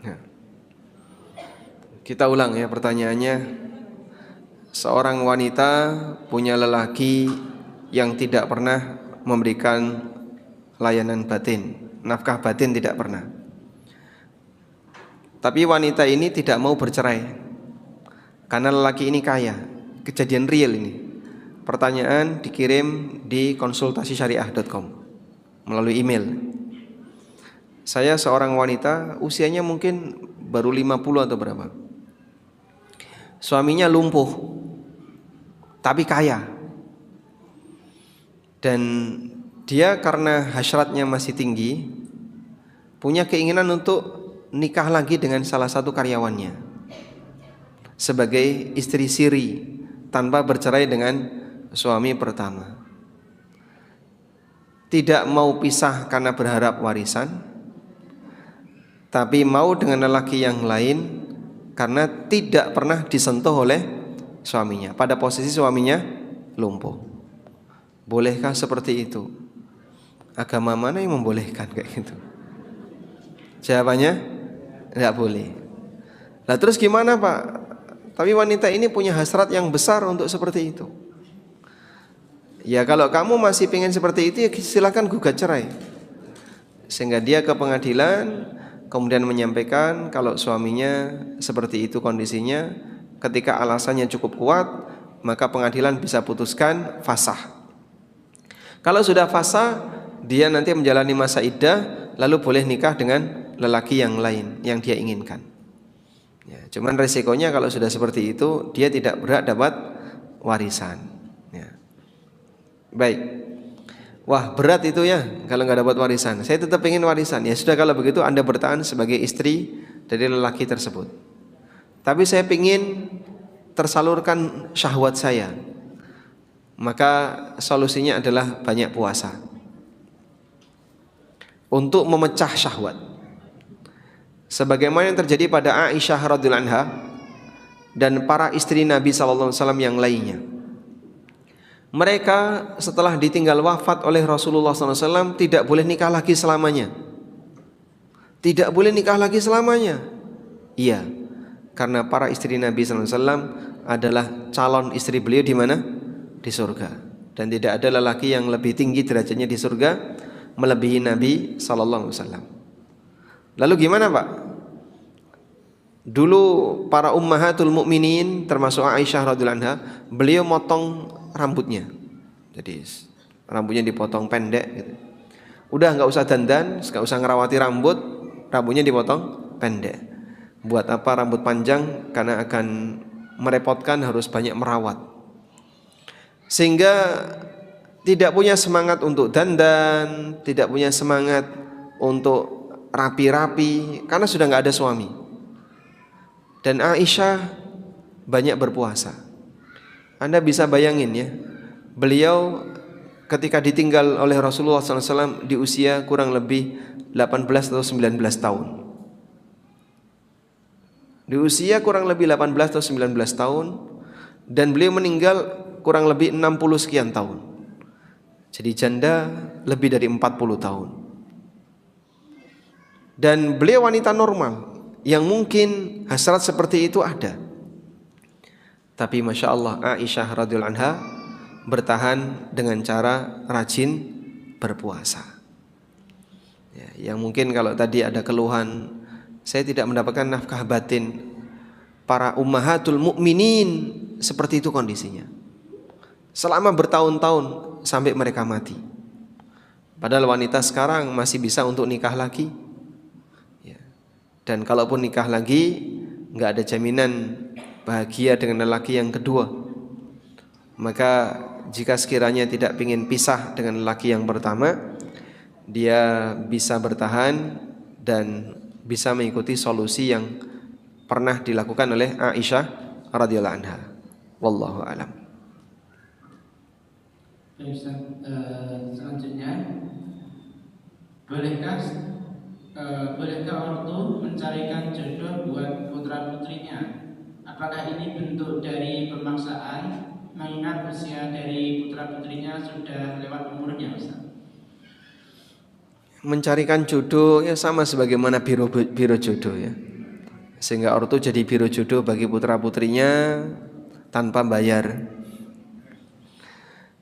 S1: Ya. Kita ulang ya pertanyaannya. Seorang wanita punya lelaki yang tidak pernah memberikan layanan batin, nafkah batin tidak pernah. Tapi wanita ini tidak mau bercerai karena lelaki ini kaya. Kejadian real ini. Pertanyaan dikirim di konsultasisyariah.com melalui email. Saya seorang wanita, usianya mungkin baru 50 atau berapa. Suaminya lumpuh, tapi kaya. Dan dia karena hasratnya masih tinggi, punya keinginan untuk nikah lagi dengan salah satu karyawannya sebagai istri siri tanpa bercerai dengan suami pertama. Tidak mau pisah karena berharap warisan, tapi mau dengan lelaki yang lain karena tidak pernah disentuh oleh suaminya pada posisi suaminya lumpuh. Bolehkah seperti itu? Agama mana yang membolehkan kayak gitu? Jawabannya tidak boleh. Nah terus gimana Pak? Tapi wanita ini punya hasrat yang besar untuk seperti itu. Ya kalau kamu masih pengen seperti itu ya silakan gugat cerai. Sehingga dia ke pengadilan kemudian menyampaikan kalau suaminya seperti itu kondisinya. Ketika alasannya cukup kuat, maka pengadilan bisa putuskan fasah. Kalau sudah fasah, dia nanti menjalani masa iddah, lalu boleh nikah dengan lelaki yang lain yang dia inginkan. Ya, cuman resikonya kalau sudah seperti itu dia tidak berhak dapat warisan. Ya. Baik. Wah berat itu ya kalau nggak dapat warisan. Saya tetap ingin warisan. Ya sudah kalau begitu Anda bertahan sebagai istri dari lelaki tersebut. Tapi saya ingin tersalurkan syahwat saya. Maka solusinya adalah banyak puasa untuk memecah syahwat. Sebagaimana yang terjadi pada Aisyah radhiyallahu anha dan para istri Nabi sallallahu alaihi wasallam yang lainnya. Mereka setelah ditinggal wafat oleh Rasulullah sallallahu alaihi wasallam tidak boleh nikah lagi selamanya. Tidak boleh nikah lagi selamanya. Iya, karena para istri Nabi sallallahu alaihi wasallam adalah calon istri beliau di mana? Di surga. Dan tidak ada lelaki yang lebih tinggi derajatnya di surga melebihi Nabi sallallahu alaihi wasallam. Lalu gimana Pak? Dulu para ummahatul mukminin termasuk Aisyah radhiyallahu anha, beliau motong rambutnya. Jadi rambutnya dipotong pendek gitu. Udah enggak usah dandan, enggak usah ngerawati rambut, rambutnya dipotong pendek. Buat apa rambut panjang? Karena akan merepotkan, harus banyak merawat. Sehingga tidak punya semangat untuk dandan, tidak punya semangat untuk rapi-rapi karena sudah nggak ada suami. Dan Aisyah banyak berpuasa. Anda bisa bayangin ya, beliau ketika ditinggal oleh Rasulullah SAW di usia kurang lebih 18 atau 19 tahun. Di usia kurang lebih 18 atau 19 tahun, dan beliau meninggal kurang lebih 60 sekian tahun. Jadi janda lebih dari 40 tahun. Dan beliau wanita normal yang mungkin hasrat seperti itu ada. Tapi Masya Allah Aisyah radhiyallahu anha bertahan dengan cara rajin berpuasa. Ya, yang mungkin kalau tadi ada keluhan, saya tidak mendapatkan nafkah batin. Para ummahatul mukminin seperti itu kondisinya. Selama bertahun-tahun sampai mereka mati. Padahal wanita sekarang masih bisa untuk nikah lagi. Dan kalaupun nikah lagi, nggak ada jaminan bahagia dengan lelaki yang kedua. Maka jika sekiranya tidak ingin pisah dengan lelaki yang pertama, dia bisa bertahan dan bisa mengikuti solusi yang pernah dilakukan oleh Aisyah radhiyallahu anha. Wallahu a'lam.
S2: Selanjutnya Bolehkah bolehkah ortu mencarikan jodoh buat putra putrinya? Apakah ini bentuk dari pemaksaan mengingat usia dari putra putrinya sudah lewat umurnya, Ustaz?
S1: Mencarikan jodoh ya sama sebagaimana biro jodoh ya. Sehingga ortu jadi biro jodoh bagi putra putrinya tanpa bayar.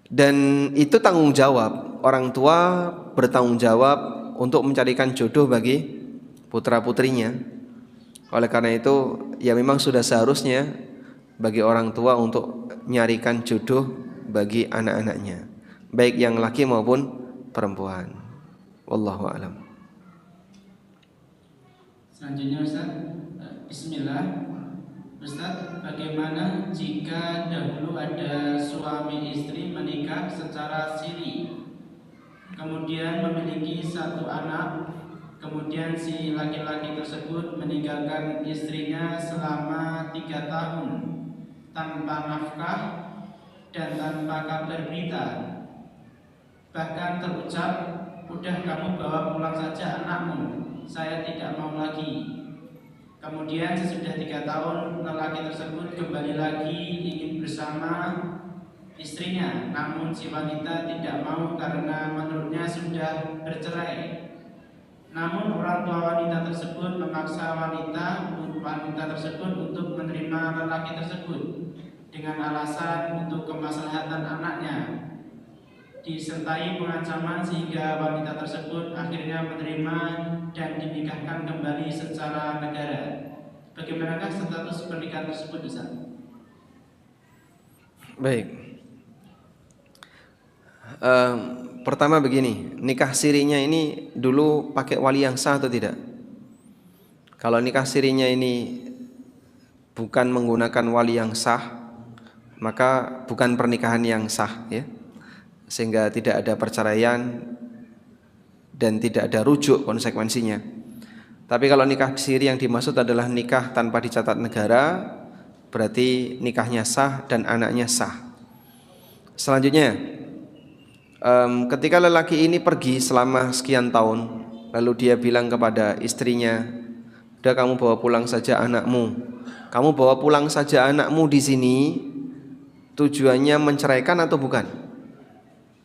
S1: Dan itu tanggung jawab, orang tua bertanggung jawab untuk mencarikan jodoh bagi putra putrinya. Oleh karena itu ya memang sudah seharusnya bagi orang tua untuk nyarikan jodoh bagi anak-anaknya, baik yang laki maupun perempuan. Wallahu a'lam.
S2: Selanjutnya Ustaz, Bismillah. Ustaz, bagaimana jika dahulu ada suami istri menikah secara siri, kemudian memiliki satu anak, kemudian si laki-laki tersebut meninggalkan istrinya selama 3 tahun tanpa nafkah dan tanpa kabar berita, bahkan terucap, udah kamu bawa pulang saja anakmu, saya tidak mau lagi. Kemudian sesudah 3 tahun lelaki tersebut kembali lagi ingin bersama istrinya, namun si wanita tidak mau karena menurutnya sudah bercerai. Namun orang tua wanita tersebut memaksa wanita tersebut untuk menerima lelaki tersebut dengan alasan untuk kemaslahatan anaknya, disertai pengancaman sehingga wanita tersebut akhirnya menerima dan dinikahkan kembali secara negara. Bagaimanakah status pernikahan tersebut, Ustaz?
S1: Baik. Pertama begini, nikah sirinya ini dulu pakai wali yang sah atau tidak? Kalau nikah sirinya ini bukan menggunakan wali yang sah, maka bukan pernikahan yang sah ya. Sehingga tidak ada perceraian dan tidak ada rujuk konsekuensinya. Tapi kalau nikah siri yang dimaksud adalah nikah tanpa dicatat negara, berarti nikahnya sah dan anaknya sah. Selanjutnya, ketika lelaki ini pergi selama sekian tahun, lalu dia bilang kepada istrinya, udah kamu bawa pulang saja anakmu. Kamu bawa pulang saja anakmu di sini, tujuannya menceraikan atau bukan?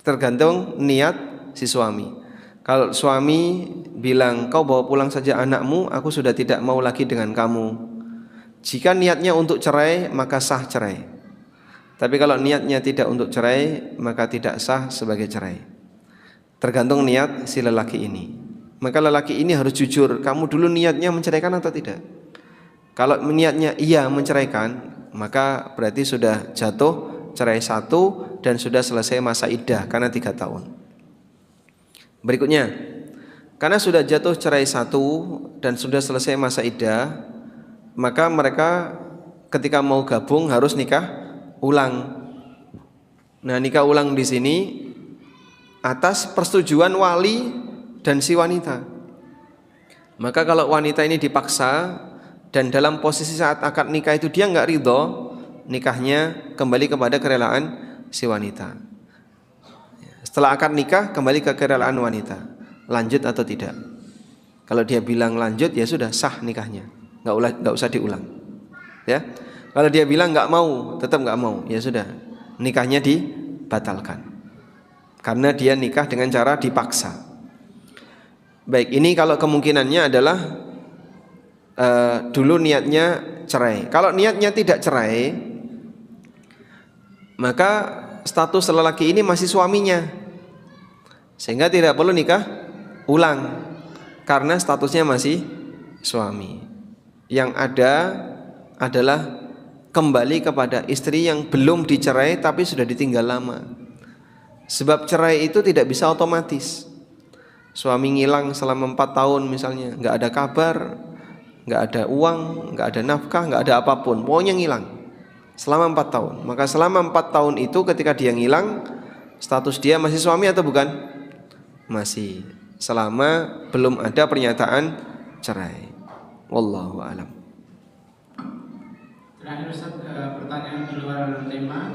S1: Tergantung niat si suami. Kalau suami bilang kau bawa pulang saja anakmu, aku sudah tidak mau lagi dengan kamu. Jika niatnya untuk cerai, maka sah cerai. Tapi kalau niatnya tidak untuk cerai, maka tidak sah sebagai cerai. Tergantung niat si lelaki ini. Maka lelaki ini harus jujur, kamu dulu niatnya menceraikan atau tidak? Kalau niatnya iya menceraikan, maka berarti sudah jatuh cerai 1 dan sudah selesai masa iddah karena 3 tahun. Berikutnya, karena sudah jatuh cerai 1 dan sudah selesai masa iddah, maka mereka ketika mau gabung harus nikah ulang. Nah, nikah ulang di sini atas persetujuan wali dan si wanita. Maka kalau wanita ini dipaksa dan dalam posisi saat akad nikah itu dia nggak ridho, nikahnya kembali kepada kerelaan si wanita. Setelah akad nikah kembali ke kerelaan wanita, lanjut atau tidak. Kalau dia bilang lanjut ya sudah sah nikahnya, nggak usah diulang. Ya, kalau dia bilang nggak mau, tetap nggak mau, ya sudah nikahnya dibatalkan karena dia nikah dengan cara dipaksa. Baik, ini kalau kemungkinannya adalah dulu niatnya cerai. Kalau niatnya tidak cerai, maka status lelaki ini masih suaminya, sehingga tidak perlu nikah ulang karena statusnya masih suami. Yang ada adalah kembali kepada istri yang belum dicerai tapi sudah ditinggal lama. Sebab cerai itu tidak bisa otomatis. Suami ngilang selama 4 tahun misalnya, nggak ada kabar, nggak ada uang, nggak ada nafkah, nggak ada apapun, pokoknya ngilang selama 4 tahun. Maka selama 4 tahun itu ketika dia ngilang, status dia masih suami atau bukan? Masih, selama belum ada pernyataan cerai. Wallahu a'lam.
S2: Terakhir Ustaz, pertanyaan di luar tema.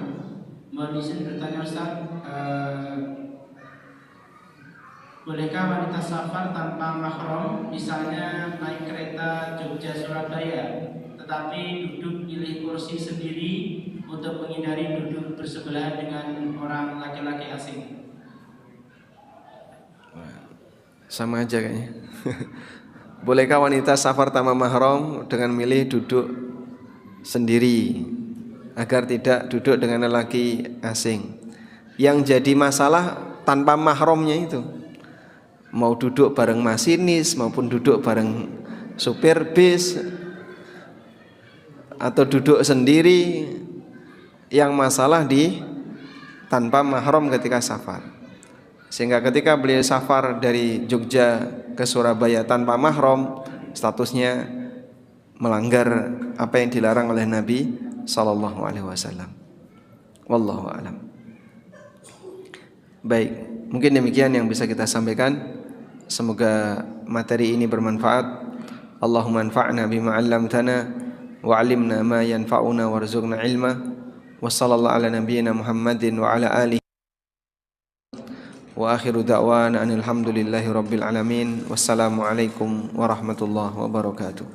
S2: Mohon izin bertanya Ustaz, Bolehkah wanita safar tanpa mahram, misalnya naik kereta Jogja Surabaya, tetapi duduk pilih kursi sendiri untuk menghindari duduk bersebelahan dengan orang laki-laki asing?
S1: Sama aja kayaknya. Bolehkah wanita safar tanpa mahram dengan milih duduk sendiri agar tidak duduk dengan lelaki asing? Yang jadi masalah tanpa mahramnya itu, mau duduk bareng masinis maupun duduk bareng supir bis atau duduk sendiri, yang masalah di tanpa mahram ketika safar. Sehingga ketika beliau safar dari Jogja ke Surabaya tanpa mahram, statusnya melanggar apa yang dilarang oleh Nabi sallallahu alaihi wasallam. Wallahu a'lam. Baik, mungkin demikian yang bisa kita sampaikan. Semoga materi ini bermanfaat. Allahumma anfa'na bima 'allamtana wa 'allimna ma yanfa'una warzuqna ilma. Wa sallallahu ala nabiyyina Muhammadin wa ala alihi wa akhiru da'wana alhamdulillahi rabbil alamin. Wassalamu alaikum warahmatullahi wabarakatuh.